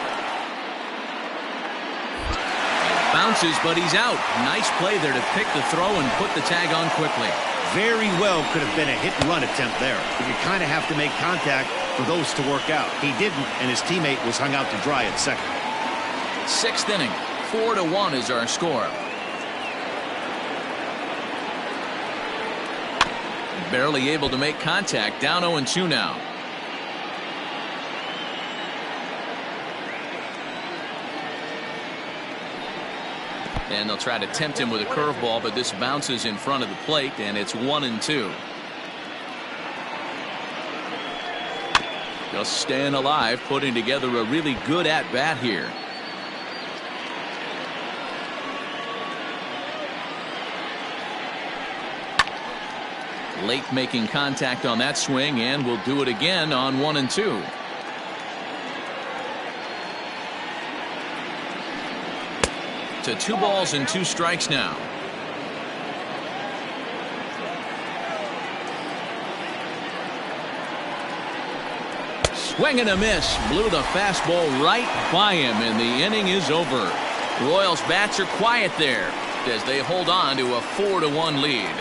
Bounces, but he's out. Nice play there to pick the throw and put the tag on quickly. Very well could have been a hit-and-run attempt there. But you kind of have to make contact for those to work out. He didn't, and his teammate was hung out to dry at second. Sixth inning, 4-1 is our score. Barely able to make contact. Down 0-2 now. And they'll try to tempt him with a curveball, but this bounces in front of the plate, and it's 1-2. Just staying alive, putting together a really good at-bat here. Late making contact on that swing, and will do it again on 1-2. To 2 balls and 2 strikes now. Swing and a miss. Blew the fastball right by him, and the inning is over. Royals bats are quiet there as they hold on to a 4-1 lead.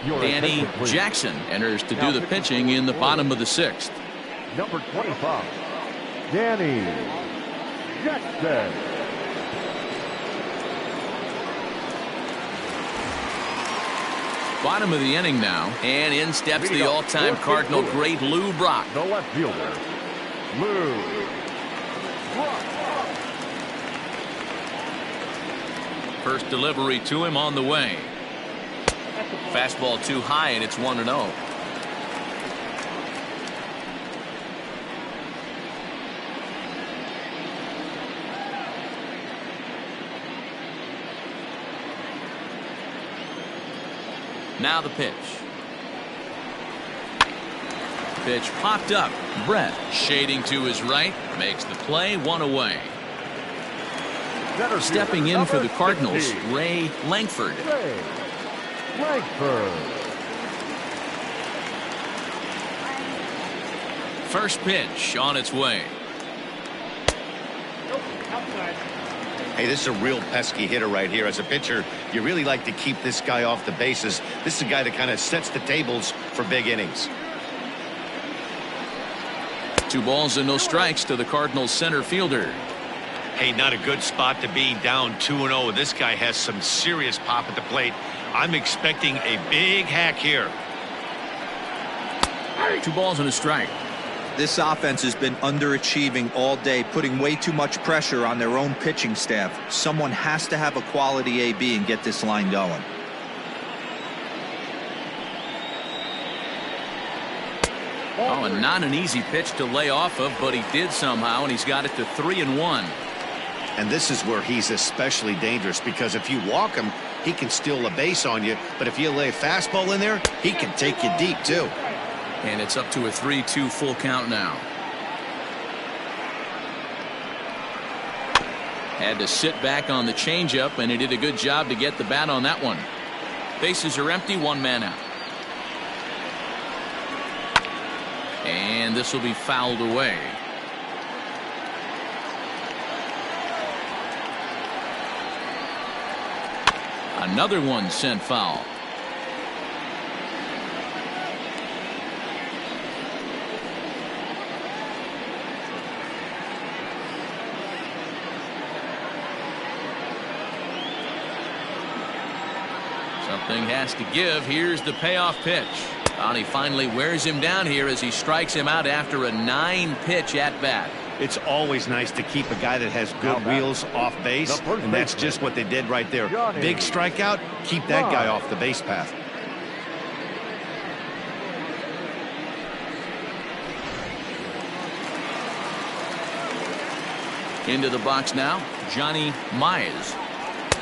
Danny Jackson enters to do the pitching in the bottom of the 6th. Number 25, Danny Jackson. Bottom of the inning now, and in steps the all-time Cardinal great Lou Brock. The left fielder, Lou Brock. First delivery to him on the way. Fastball too high, and it's 1-0. Now the pitch. Pitch popped up. Brett shading to his right, makes the play, 1 away. Stepping in for the Cardinals, Ray Lankford. First pitch on its way. Hey, this is a real pesky hitter right here. As a pitcher, you really like to keep this guy off the bases. This is a guy that kind of sets the tables for big innings. 2 balls and no strikes to the Cardinals center fielder. Hey, not a good spot to be, down 2-0. This guy has some serious pop at the plate. I'm expecting a big hack here. 2 balls and a strike. This offense has been underachieving all day, putting way too much pressure on their own pitching staff. Someone has to have a quality AB and get this line going. Oh, and not an easy pitch to lay off of, but he did somehow, and he's got it to 3-1. And this is where he's especially dangerous, because if you walk him, he can steal a base on you. But if you lay a fastball in there, he can take you deep, too. And it's up to a 3-2 full count now. Had to sit back on the changeup, and he did a good job to get the bat on that one. Bases are empty, 1 man out. And this will be fouled away. Another one sent foul. Something has to give. Here's the payoff pitch. And he finally wears him down here as he strikes him out after a 9-pitch at bat. It's always nice to keep a guy that has good wheels off base, and that's just what they did right there. Big strikeout, keep that guy off the base path. Into the box now, Johnny Mize.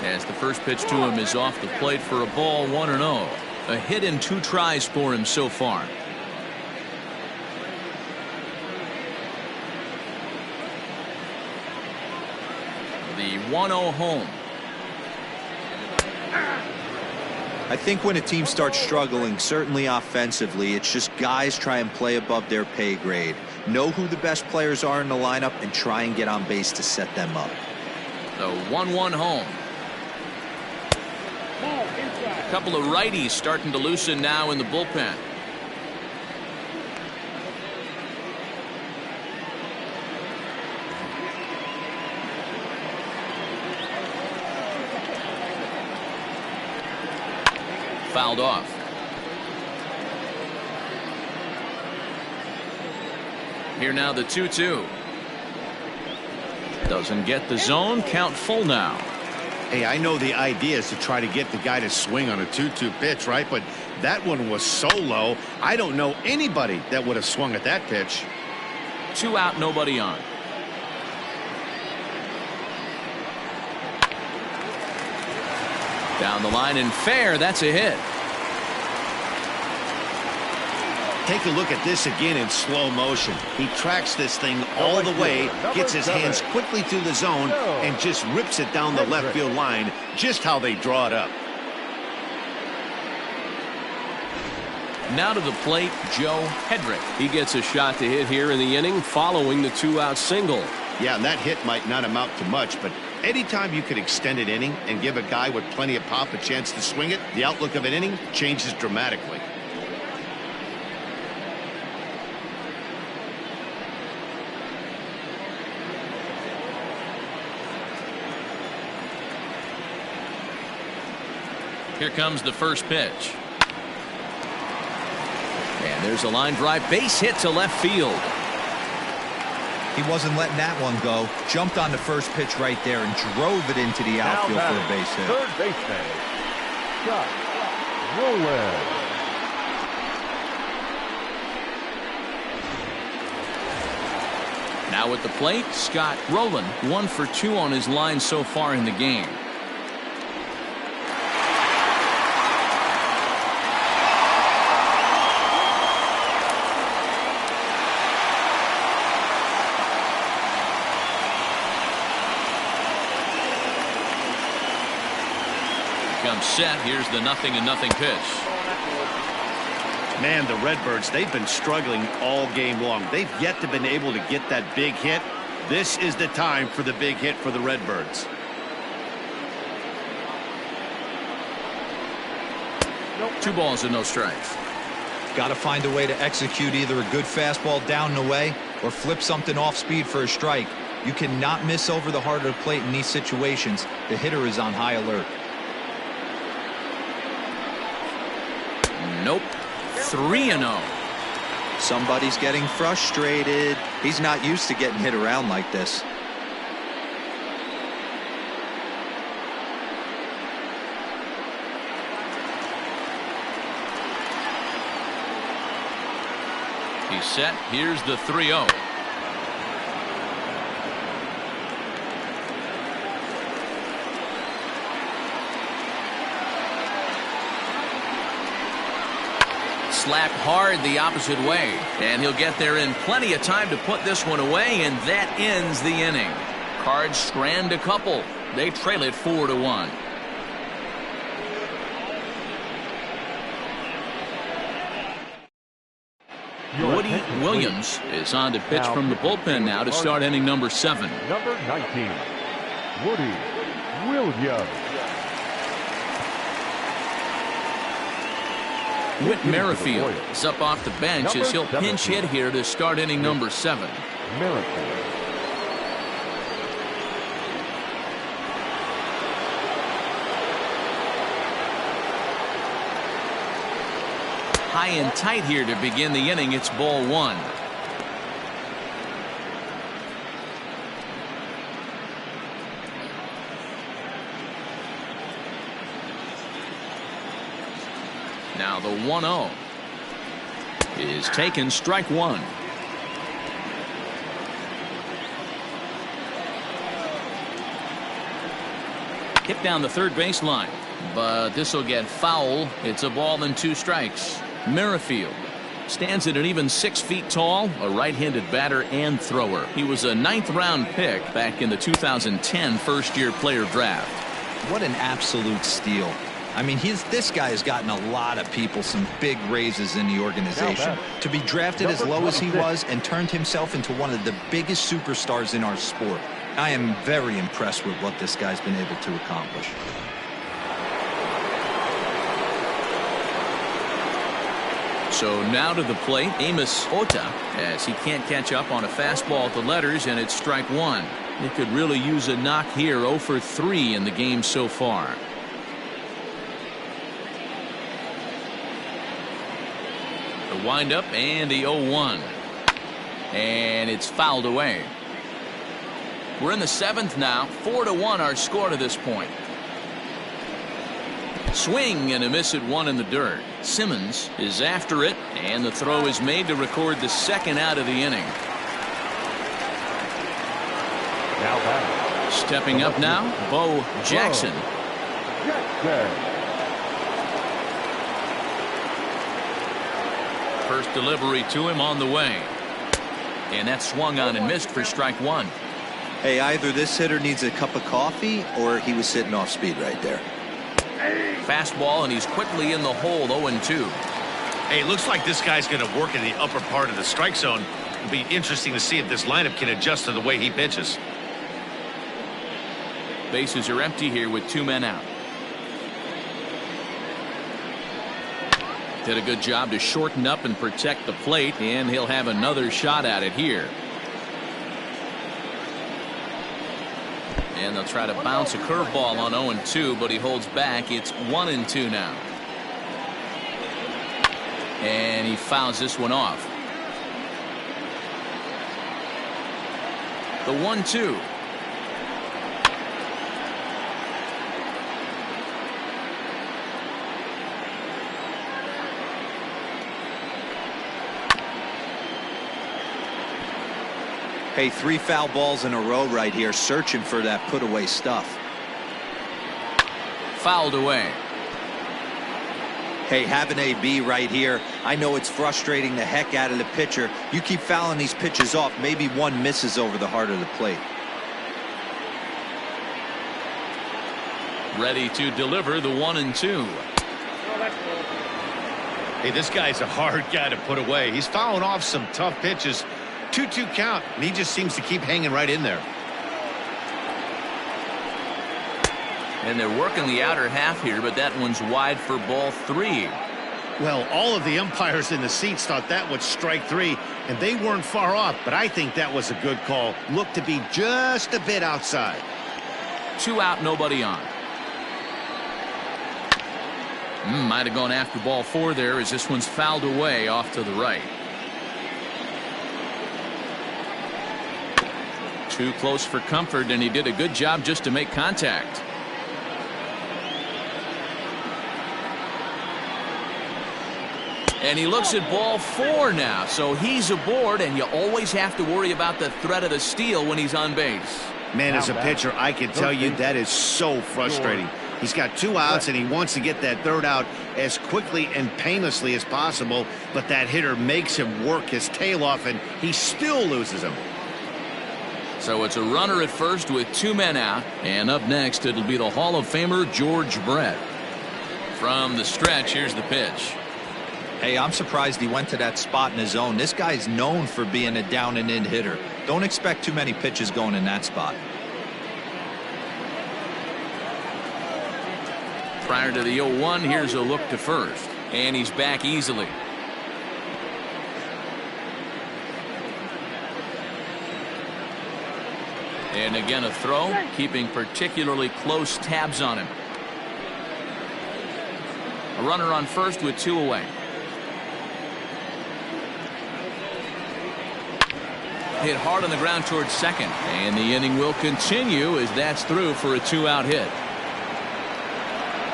As the first pitch to him is off the plate for a ball, 1-0. A hit in 2 tries for him so far. The 1-0 home. I think when a team starts struggling, certainly offensively, it's just guys try and play above their pay grade. Know who the best players are in the lineup and try and get on base to set them up. The 1-1 home. A couple of righties starting to loosen now in the bullpen. Fouled off. Here now the 2-2. Doesn't get the zone. Count full now. Hey, I know the idea is to try to get the guy to swing on a 2-2 pitch, right? But that one was so low, I don't know anybody that would have swung at that pitch. 2 out, nobody on. Down the line and fair. That's a hit. Take a look at this again in slow motion. He tracks this thing all the way, gets his hands quickly through the zone, and just rips it down the left field line, just how they draw it up. Now to the plate, Joe Hedrick. He gets a shot to hit here in the inning following the 2-out single. Yeah, and that hit might not amount to much, but anytime you can extend an inning and give a guy with plenty of pop a chance to swing it, the outlook of an inning changes dramatically. Here comes the first pitch. And there's a line drive, base hit to left field. He wasn't letting that one go. Jumped on the first pitch right there and drove it into the outfield for a base hit. Third baseman, Scott Rowland. Now at the plate, Scott Rowland, 1 for 2 on his line so far in the game. Comes set. Here's the 0-0 pitch. Man, the Redbirds, they've been struggling all game long. They've yet to been able to get that big hit. This is the time for the big hit for the Redbirds. Two balls and no strikes. Got to find a way to execute either a good fastball down and away or flip something off speed for a strike. You cannot miss over the heart of the plate in these situations. The hitter is on high alert. Nope. 3-0. Somebody's getting frustrated. He's not used to getting hit around like this. He's set. Here's the 3-0. Slap hard the opposite way, and he'll get there in plenty of time to put this one away, and that ends the inning. Cards strand a couple. They trail it 4-1. Woody Williams is on to pitch from the bullpen now to start inning number 7. Number 19, Woody Williams. Whit Merrifield is up off the bench as he'll pinch hit here to start inning number 7. Merrifield. High and tight here to begin the inning. It's ball 1. Now the 1-0 is taken, strike 1. Hit down the third baseline, but this will get foul. It's a ball and 2 strikes. Merrifield stands at an even 6 feet tall, a right-handed batter and thrower. He was a 9th-round pick back in the 2010 first-year player draft. What an absolute steal. I mean, this guy has gotten a lot of people some big raises in the organization. To be drafted as low as he was and turned himself into one of the biggest superstars in our sport. I am very impressed with what this guy's been able to accomplish. So now to the plate, Amos Ota, as he can't catch up on a fastball at the letters, and it's strike 1. He could really use a knock here. 0 for 3 in the game so far. The windup and the 0-1. And it's fouled away. We're in the 7th now. 4-1 our score to this point. Swing and a miss at 1 in the dirt. Simmons is after it, and the throw is made to record the 2nd out of the inning. Stepping up now, Bo Jackson. First delivery to him on the way. And that swung on and missed for strike 1. Hey, either this hitter needs a cup of coffee or he was sitting off speed right there. Fastball, and he's quickly in the hole. 0-2. Hey, looks like this guy's going to work in the upper part of the strike zone. It'll be interesting to see if this lineup can adjust to the way he pitches. Bases are empty here with 2 men out. Did a good job to shorten up and protect the plate, and he'll have another shot at it here. And they'll try to bounce a curveball on 0-2, but he holds back. It's 1-2 now. And he fouls this one off. The 1-2. Hey, 3 foul balls in a row right here, searching for that put away stuff. Fouled away. Hey, have an AB right here. I know it's frustrating the heck out of the pitcher. You keep fouling these pitches off, maybe one misses over the heart of the plate. Ready to deliver the 1-2. Hey, this guy's a hard guy to put away. He's fouling off some tough pitches. 2-2 count, and he just seems to keep hanging right in there. And they're working the outer half here, but that one's wide for ball 3. Well, all of the umpires in the seats thought that was strike 3, and they weren't far off, but I think that was a good call. Looked to be just a bit outside. 2 out, nobody on. Might have gone after ball 4 there, as this one's fouled away off to the right. Too close for comfort, and he did a good job just to make contact. And he looks at ball 4 now, so he's aboard, and you always have to worry about the threat of the steal when he's on base. Man, as a pitcher, I can tell you that is so frustrating. He's got 2 outs, and he wants to get that 3rd out as quickly and painlessly as possible, but that hitter makes him work his tail off, and he still loses him. So it's a runner at first with 2 men out, and up next it'll be the Hall of Famer George Brett. From the stretch, here's the pitch. Hey, I'm surprised he went to that spot in his zone. This guy's known for being a down and in hitter. Don't expect too many pitches going in that spot. Prior to the 0-1, here's a look to first, and he's back easily. And again a throw, keeping particularly close tabs on him. A runner on first with 2 away. Hit hard on the ground towards second, and the inning will continue as that's through for a 2-out hit.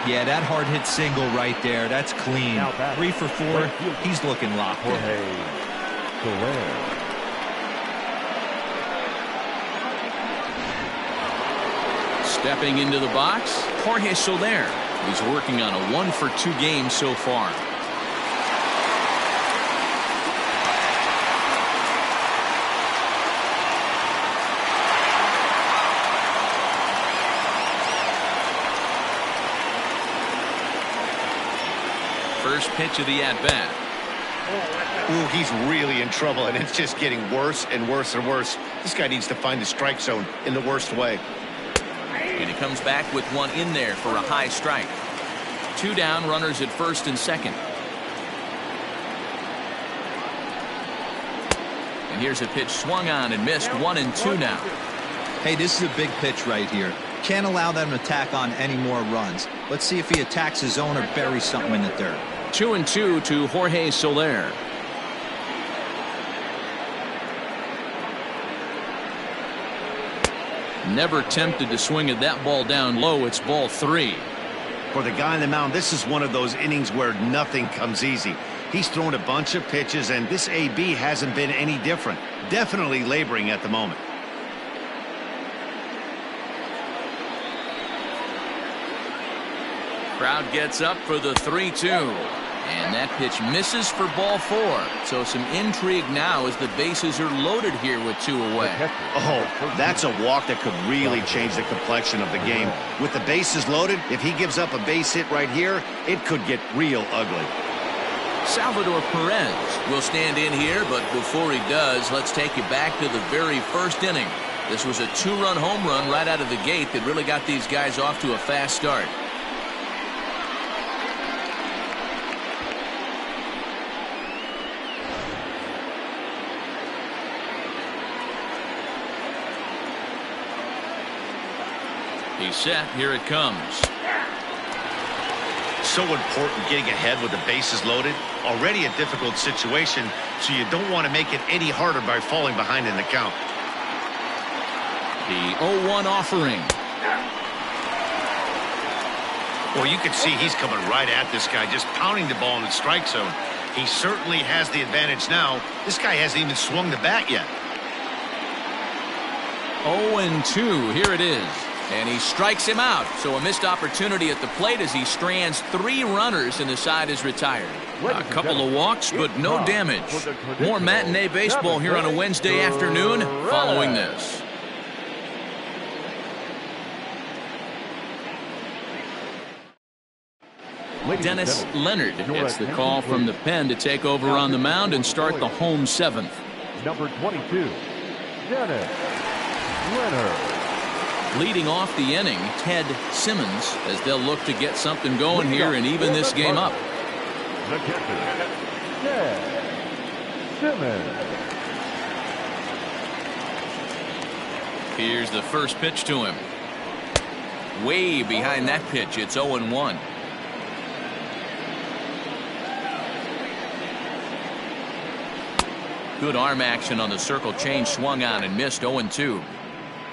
Yeah, that hard hit single right there, that's clean. 3 for 4, he's looking locked in. Stepping into the box, Jorge Soler. He's working on a 1-for-2 game so far. First pitch of the at-bat. Ooh, he's really in trouble, and it's just getting worse and worse and worse. This guy needs to find the strike zone in the worst way. And he comes back with one in there for a high strike. 2 down, runners at first and second. And here's a pitch swung on and missed. 1-2 now. Hey, this is a big pitch right here. Can't allow them to tack on any more runs. Let's see if he attacks his zone or buries something in the dirt. 2-2 to Jorge Soler. Never tempted to swing at that ball down low. It's ball 3. For the guy on the mound, this is one of those innings where nothing comes easy. He's thrown a bunch of pitches, and this AB hasn't been any different. Definitely laboring at the moment. Crowd gets up for the 3-2. And that pitch misses for ball 4. So some intrigue now as the bases are loaded here with 2 away. Oh, that's a walk that could really change the complexion of the game. With the bases loaded, if he gives up a base hit right here, it could get real ugly. Salvador Perez will stand in here, but before he does, let's take you back to the very first inning. This was a 2-run home run right out of the gate that really got these guys off to a fast start. He's set. Here it comes. So important getting ahead with the bases loaded. Already a difficult situation, so you don't want to make it any harder by falling behind in the count. The 0-1 offering. Well, you can see he's coming right at this guy, just pounding the ball in the strike zone. He certainly has the advantage now. This guy hasn't even swung the bat yet. 0-2. Here it is. And he strikes him out. So a missed opportunity at the plate as he strands 3 runners and the side is retired. A couple of walks, but no damage. More matinee baseball here on a Wednesday afternoon following this. Dennis Leonard gets the call from the pen to take over on the mound and start the home 7th. Number 22, Dennis Leonard. Leading off the inning, Ted Simmons, as they'll look to get something going here and even this game up. The catcher, Ted Simmons. Here's the first pitch to him. Way behind that pitch, it's 0-1. Good arm action on the circle change, swung on and missed. 0-2.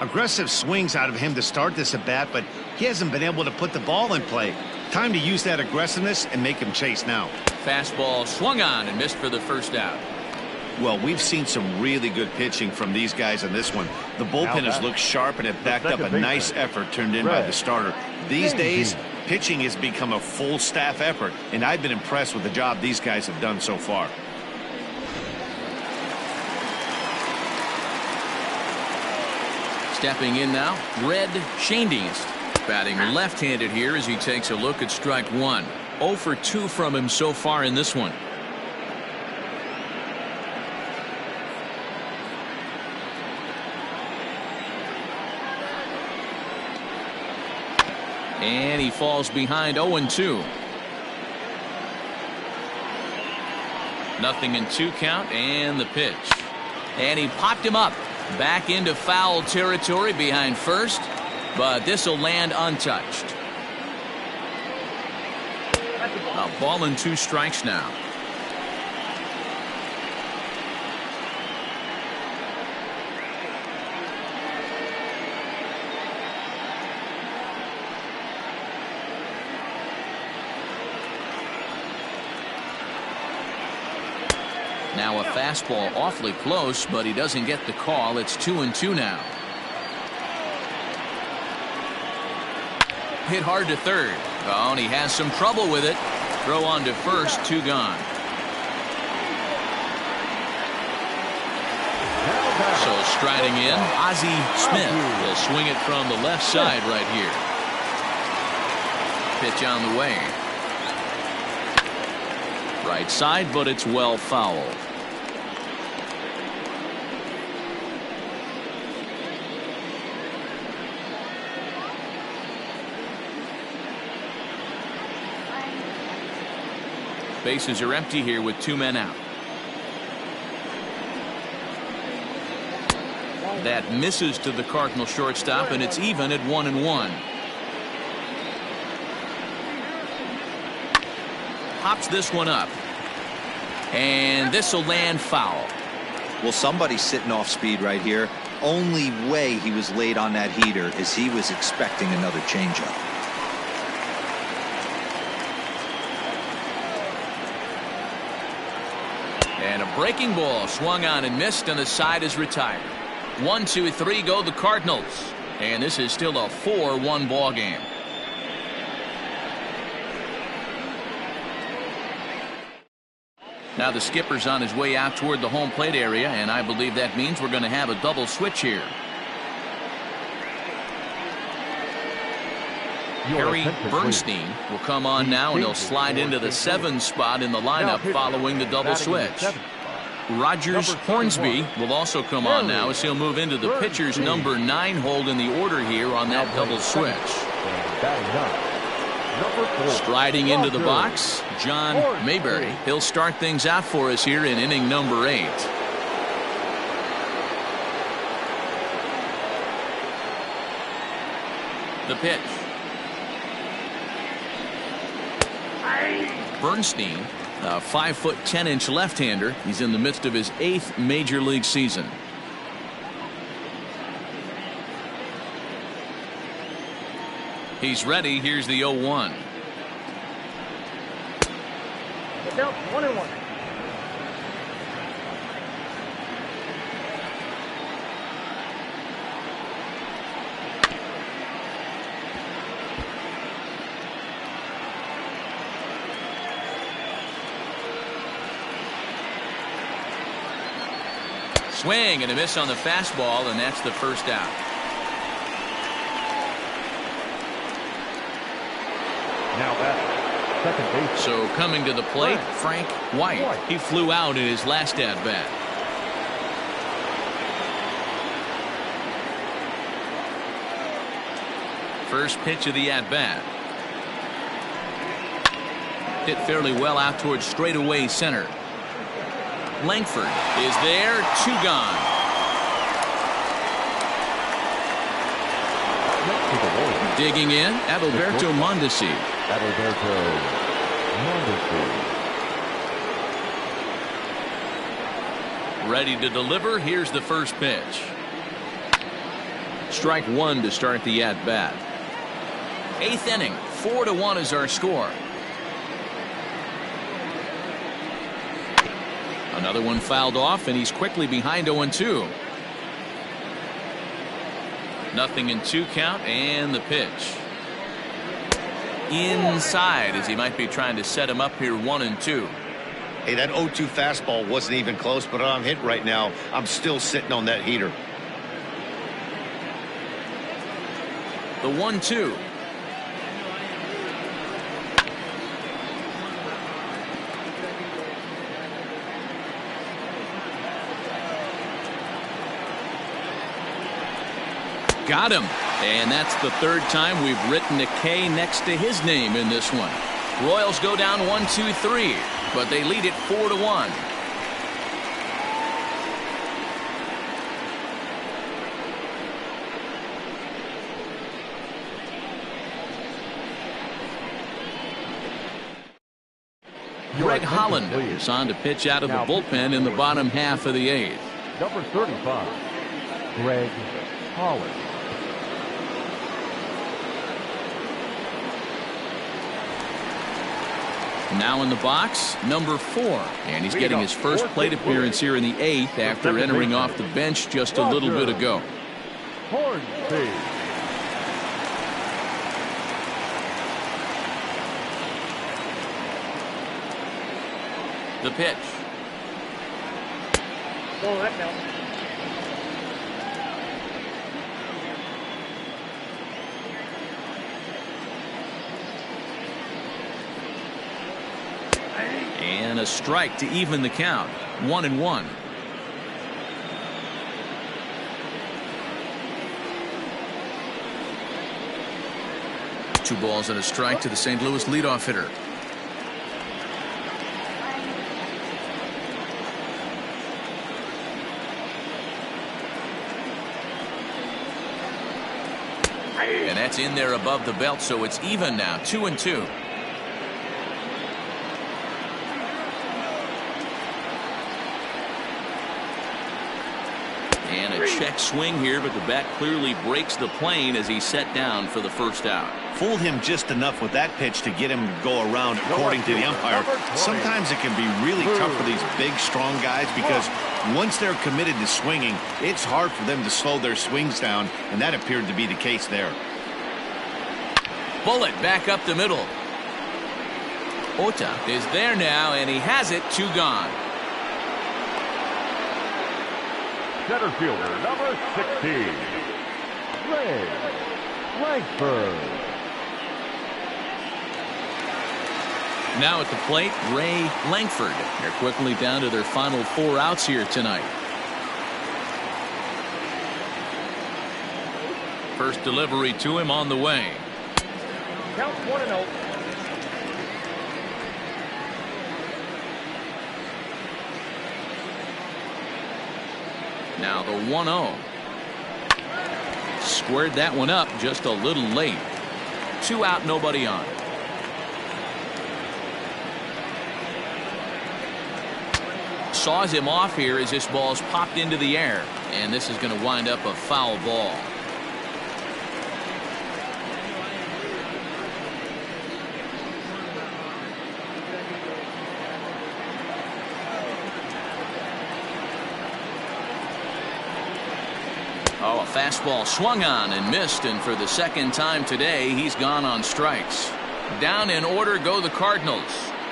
Aggressive swings out of him to start this at bat, but he hasn't been able to put the ball in play. Time to use that aggressiveness and make him chase now. Fastball swung on and missed for the first out. Well, we've seen some really good pitching from these guys in this one. The bullpen has looked sharp and it backed up a nice effort turned in by the starter. These days, pitching has become a full staff effort, and I've been impressed with the job these guys have done so far. Stepping in now, Red Schoendienst. Batting left-handed here as he takes a look at strike 1. 0 for 2 from him so far in this one. And he falls behind. 0-2. 0-2 count, and the pitch. And he popped him up. Back into foul territory behind first, but this will land untouched. A ball and 2 strikes now. Now a fastball awfully close, but he doesn't get the call. It's 2-2 now. Hit hard to third. Oh, and he has some trouble with it. Throw on to first, 2 gone. So striding in, Ozzie Smith will swing it from the left side right here. Pitch on the way. Right side, but it's well fouled. Bases are empty here with 2 men out. That misses to the Cardinal shortstop, and it's even at 1-1. Pops this one up. And this will land foul. Well, somebody's sitting off speed right here. Only way he was late on that heater is he was expecting another changeup. And a breaking ball swung on and missed, and the side is retired. 1, 2, 3 go the Cardinals. And this is still a 4-1 ball game. Now the skipper's on his way out toward the home plate area, and I believe that means we're going to have a double switch here. Harry Bernstein will come on now, and he'll slide into the 7 spot in the lineup following the double switch. Rogers Hornsby will also come on now as he'll move into the pitcher's number 9 hold in the order here on that double switch. Striding into the box, John Mayberry. He'll start things out for us here in inning number 8. The pitch. Bernstein, a 5'10" left-hander. He's in the midst of his 8th major league season. He's ready. Here's the 0-1. Now 1-1. Swing and a miss on the fastball, and that's the first out. Now at second base. So coming to the plate, Frank White. He flew out in his last at-bat. First pitch of the at-bat. Hit fairly well out towards straightaway center. Langford is there, 2 gone. Digging in, Adalberto Mondesi. Ready to deliver. Here's the first pitch. Strike 1 to start the at-bat. 8th inning, 4-1 is our score. Another one fouled off, and he's quickly behind 0-2. Nothing in 2 count, and the pitch. Inside, as he might be trying to set him up here, 1-2. Hey, that 0-2 fastball wasn't even close, but I'm hit right now. I'm still sitting on that heater. The 1-2. Got him. And that's the 3rd time we've written a K next to his name in this one. Royals go down 1-2-3, but they lead it 4-1. Greg Holland is on to pitch out of the bullpen in the bottom half of the 8th. Number 35, Greg Holland. Now in the box, number 4, and he's getting his first plate appearance here in the 8th after entering off the bench just a little bit ago. The pitch. Ball, that counts. And a strike to even the count. 1-1. Two balls and a strike to the St. Louis leadoff hitter. And that's in there above the belt, so it's even now. 2-2. And a check swing here, but the bat clearly breaks the plane as he's set down for the first out. Fooled him just enough with that pitch to get him to go around, according to the umpire. Sometimes it can be really tough for these big, strong guys because once they're committed to swinging, it's hard for them to slow their swings down, and that appeared to be the case there. Bullet back up the middle. Ota is there now, and he has it. 2 gone. Center fielder, number 16, Ray Langford. Now at the plate, Ray Langford. They're quickly down to their final 4 outs here tonight. First delivery to him on the way. Count 1-0. Now the 1-0. Squared that one up just a little late. 2 out, nobody on. Saws him off here as this ball's popped into the air, and this is going to wind up a foul ball. Oh, a fastball swung on and missed, and for the second time today, he's gone on strikes. Down in order go the Cardinals.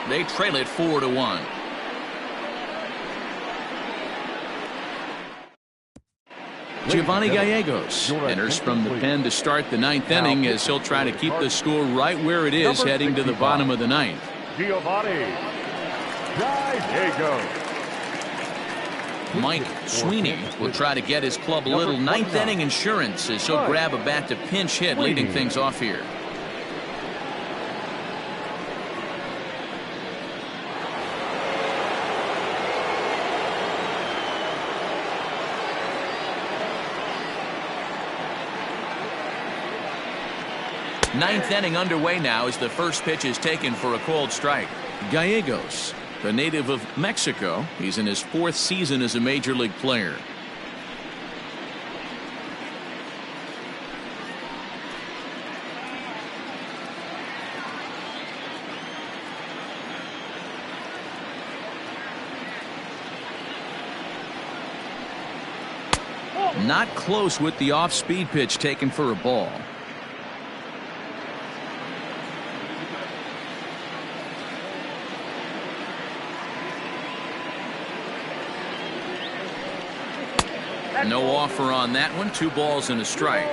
They trail it 4-1. Giovanni Gallegos enters from the pen to start the 9th inning as he'll try to keep the score right where it is heading to the bottom of the 9th. Giovanni Gallegos. Mike Sweeney will try to get his club a little 9th inning insurance as he'll grab a bat to pinch hit, leading things off here. Ninth inning underway now as the first pitch is taken for a called strike. Gallegos, the native of Mexico, he's in his 4th season as a major league player. Not close with the off-speed pitch taken for a ball. No offer on that one. 2 balls and a strike.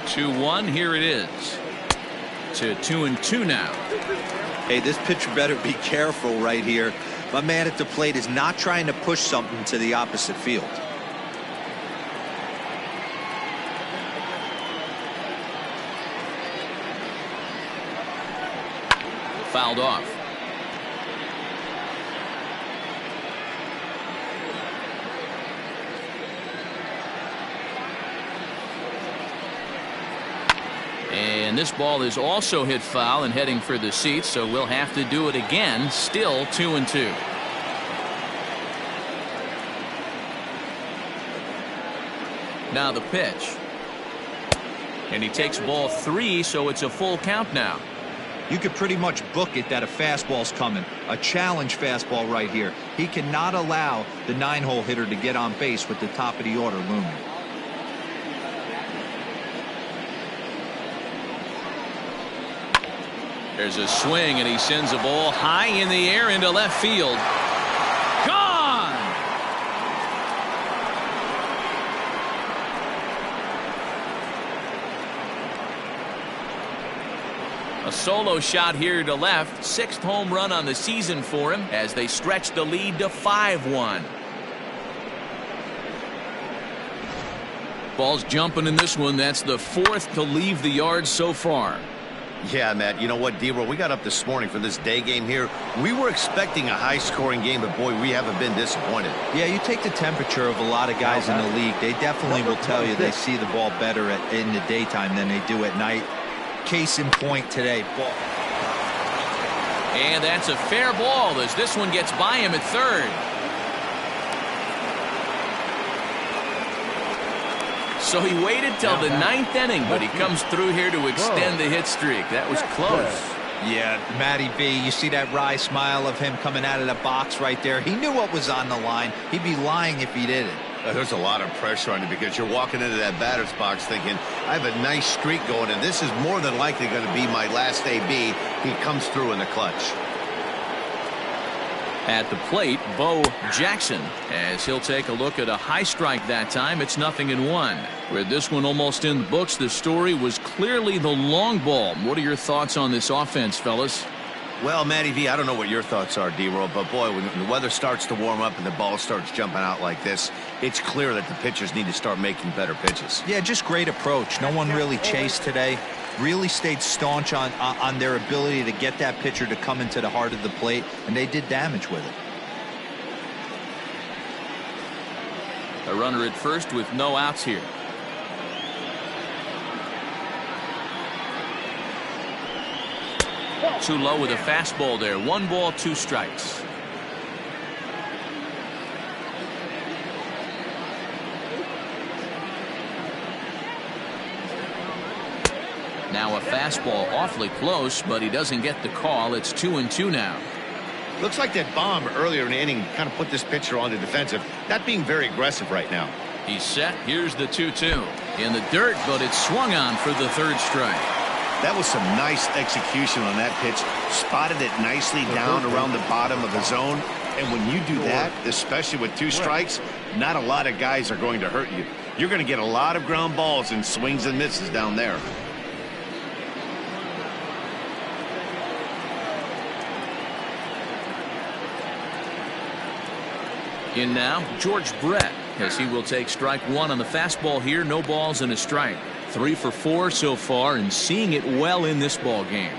Two 2-1. Here it is. To 2-2 now. Hey, this pitcher better be careful right here. My man at the plate is not trying to push something to the opposite field. Fouled off. And this ball is also hit foul and heading for the seats, so we'll have to do it again. Still 2-2. Now the pitch. And he takes ball 3, so it's a full count now. You could pretty much book it that a fastball's coming. A challenge fastball right here. He cannot allow the 9-hole hitter to get on base with the top of the order looming. There's a swing, and he sends a ball high in the air into left field. Gone! A solo shot here to left. 6th home run on the season for him as they stretch the lead to 5-1. Ball's jumping in this one. That's the 4th to leave the yard so far. Yeah, Matt, you know what, D-Roll, we got up this morning for this day game here. We were expecting a high-scoring game, but, boy, we haven't been disappointed. Yeah, you take the temperature of a lot of guys in the league. They definitely will tell you they see the ball better in the daytime than they do at night. Case in point today. Ball. And that's a fair ball as this one gets by him at third. So he waited till the 9th inning, but he comes through here to extend the hit streak. That was close. Yeah, Matty B, you see that wry smile of him coming out of the box right there. He knew what was on the line. He'd be lying if he didn't. There's a lot of pressure on you because you're walking into that batter's box thinking, I have a nice streak going, and this is more than likely going to be my last AB. He comes through in the clutch. At the plate, Bo Jackson, as he'll take a look at a high strike that time. It's 0-1. With this one almost in the books, the story was clearly the long ball. What are your thoughts on this offense, fellas? Well, Matty V, I don't know what your thoughts are, D-Roll, but boy, when the weather starts to warm up and the ball starts jumping out like this, it's clear that the pitchers need to start making better pitches. Yeah, just great approach. No one really chased today. Really stayed staunch on their ability to get that pitcher to come into the heart of the plate, and they did damage with it. A runner at first with no outs here. Too low with a fastball there. 1 ball, 2 strikes. Now a fastball awfully close, but he doesn't get the call. It's 2-2 now. Looks like that bomb earlier in the inning kind of put this pitcher on the defensive. Not being very aggressive right now. He's set. Here's the 2-2. In the dirt, but it's swung on for the 3rd strike. That was some nice execution on that pitch. Spotted it nicely down around the bottom of the zone. And when you do that, especially with 2 strikes, not a lot of guys are going to hurt you. You're going to get a lot of ground balls and swings and misses down there. In now, George Brett, as he will take strike 1 on the fastball here. No balls and a strike. 3 for 4 so far, and seeing it well in this ball game.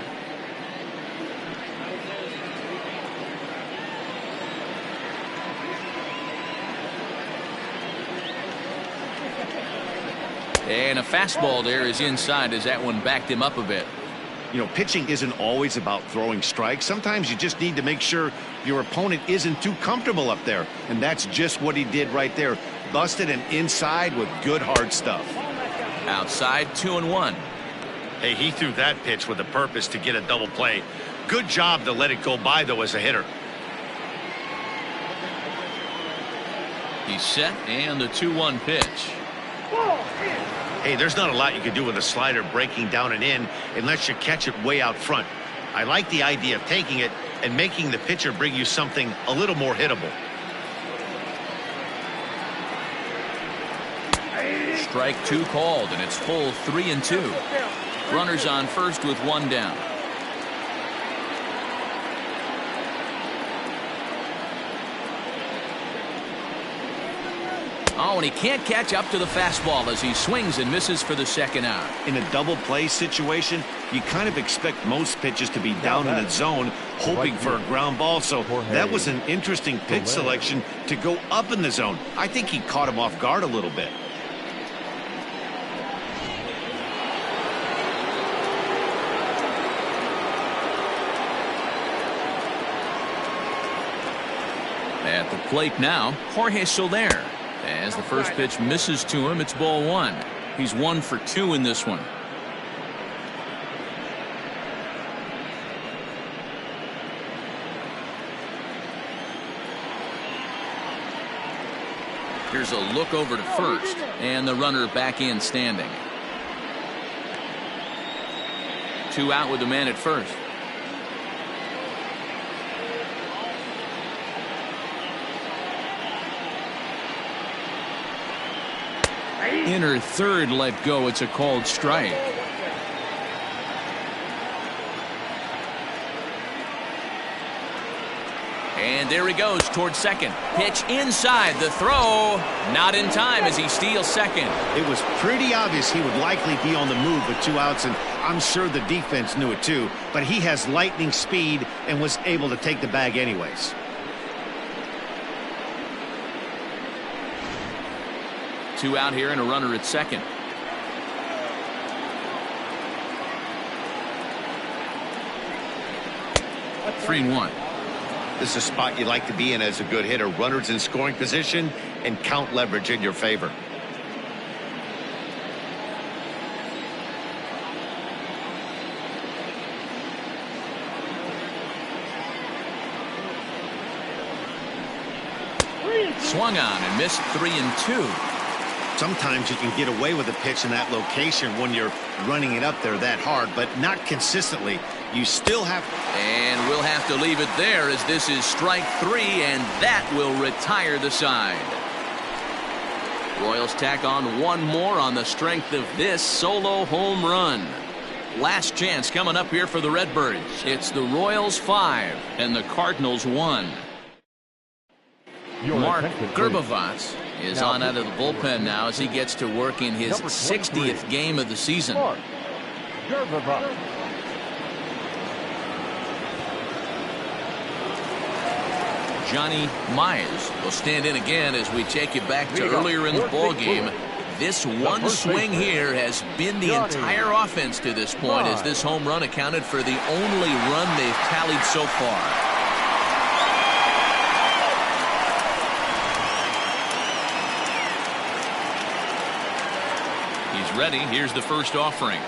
And a fastball there is inside as that one backed him up a bit. You know, pitching isn't always about throwing strikes. Sometimes you just need to make sure your opponent isn't too comfortable up there. And that's just what he did right there. Busted him inside with good hard stuff. Outside, 2-1. Hey, he threw that pitch with a purpose to get a double play. Good job to let it go by, though, as a hitter. He's set, and the 2-1 pitch. Hey, there's not a lot you can do with a slider breaking down and in unless you catch it way out front. I like the idea of taking it and making the pitcher bring you something a little more hittable. Strike 2 called, and it's full 3-2. Runners on first with 1 down. Oh, and he can't catch up to the fastball as he swings and misses for the 2nd out. In a double play situation, you kind of expect most pitches to be down in the zone, hoping for a ground ball. So that was an interesting pitch selection to go up in the zone. I think he caught him off guard a little bit. At the plate now, Jorge Soler. As the first pitch misses to him, it's ball 1. He's 1 for 2 in this one. Here's a look over to first, and the runner back in standing. 2 out with the man at first. Inner third let go. It's a called strike. And there he goes towards second. Pitch inside. The throw not in time as he steals second. It was pretty obvious he would likely be on the move with 2 outs, and I'm sure the defense knew it too. But he has lightning speed and was able to take the bag anyways. Two out here and a runner at second. Three and one. This is a spot you like to be in as a good hitter. Runners in scoring position and count leverage in your favor. Swung on and missed 3-2. Sometimes you can get away with a pitch in that location when you're running it up there that hard, but not consistently. You still have. And we'll have to leave it there as this is strike 3, and that will retire the side. Royals tack on one more on the strength of this solo home run. Last chance coming up here for the Redbirds. It's the Royals 5 and the Cardinals 1. Mark Gerbavats is on out of the bullpen now as he gets to work in his 60th game of the season. Johnny Mize will stand in again as we take you back to earlier in the ball game. This one swing here has been the entire offense to this point, as this home run accounted for the only run they've tallied so far. He's ready. Here's the first offering.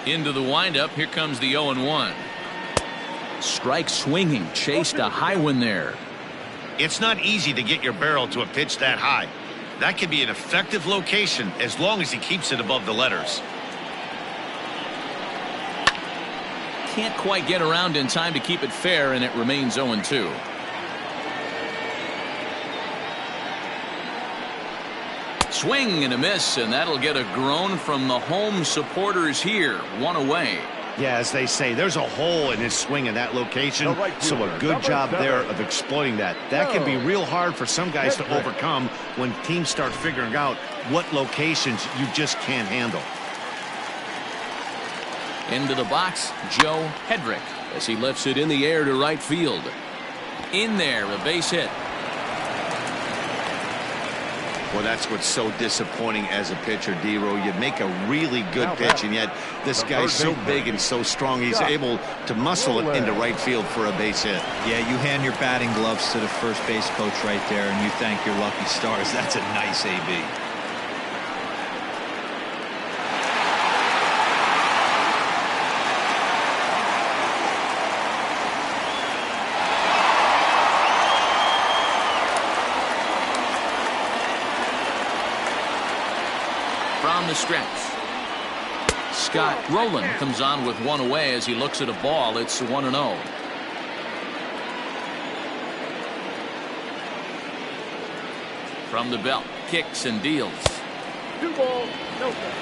Into the windup. Here comes the 0-1. Strike swinging. Chased a high one there. It's not easy to get your barrel to a pitch that high. That can be an effective location as long as he keeps it above the letters. Can't quite get around in time to keep it fair, and it remains 0-2. Swing and a miss, and that'll get a groan from the home supporters here. One away. Yeah, as they say, there's a hole in his swing in that location, so a good job there of exploiting that. That can be real hard for some guys to overcome when teams start figuring out what locations you just can't handle. Into the box, Joe Hedrick as he lifts it in the air to right field. In there, a base hit. Well, that's what's so disappointing as a pitcher, D-Row. You make a really good pitch, and yet this guy's so big and so strong, he's able to muscle it into right field for a base hit. Yeah, you hand your batting gloves to the first base coach right there, and you thank your lucky stars. That's a nice AB. From the stretch, Scott Rowland comes on with one away as he looks at a ball. It's 1-0. From the belt, kicks and deals. 2 balls, no strikes.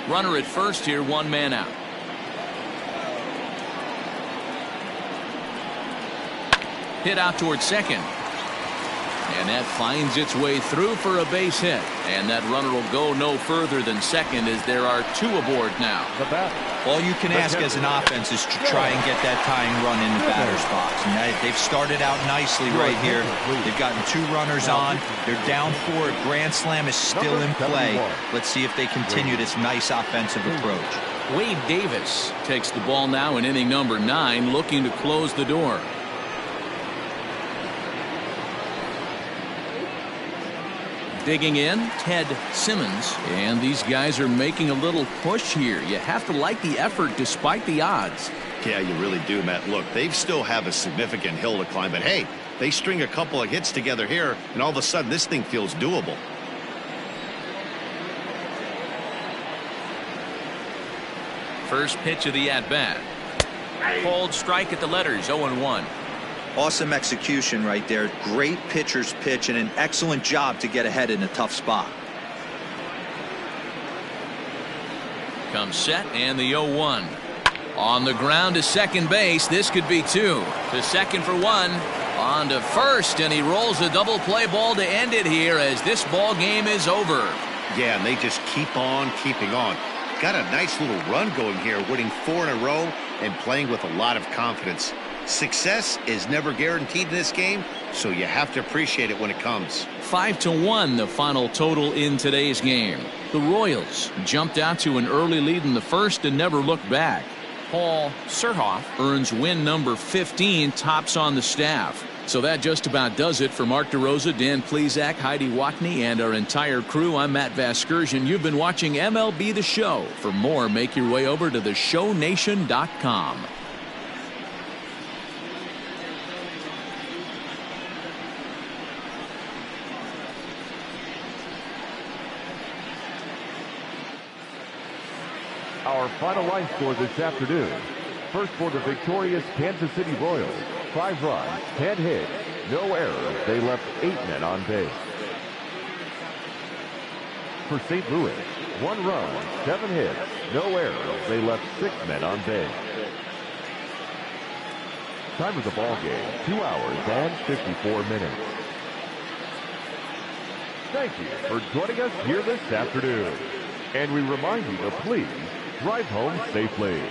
Runner at first here, one man out. Hit out towards second. And that finds its way through for a base hit. And that runner will go no further than second as there are 2 aboard now. All you can ask as an offense is to try and get that tying run in the batter's box. And they've started out nicely right here. They've gotten 2 runners on. They're down 4. A grand slam is still in play. Let's see if they continue this nice offensive approach. Wade Davis takes the ball now in inning number 9, looking to close the door. Digging in, Ted Simmons. And these guys are making a little push here. You have to like the effort despite the odds. Yeah, you really do, Matt. Look, they still have a significant hill to climb, but hey, they string a couple of hits together here, and all of a sudden this thing feels doable. First pitch of the at-bat. Cold strike at the letters, 0-1. Awesome execution right there. Great pitcher's pitch and an excellent job to get ahead in a tough spot. Comes set and the 0-1. On the ground to second base. This could be two. To second for one. On to first, and he rolls a double play ball to end it here as this ball game is over. Yeah, and they just keep on keeping on. Got a nice little run going here, winning 4 in a row and playing with a lot of confidence. Success is never guaranteed in this game, so you have to appreciate it when it comes. 5-1 the final total in today's game. The Royals jumped out to an early lead in the first and never looked back. Paul Surhoff earns win number 15, tops on the staff. So that just about does it for Mark DeRosa, Dan Plesac, Heidi Watney, and our entire crew. I'm Matt Vasgersian. You've been watching MLB The Show. For more, make your way over to theshownation.com. Our final line score this afternoon. First for the victorious Kansas City Royals. 5 runs, 10 hits, no errors. They left 8 men on base. For St. Louis, 1 run, 7 hits, no errors. They left 6 men on base. Time of the ball game, 2 hours and 54 minutes. Thank you for joining us here this afternoon. And we remind you to please drive home safely.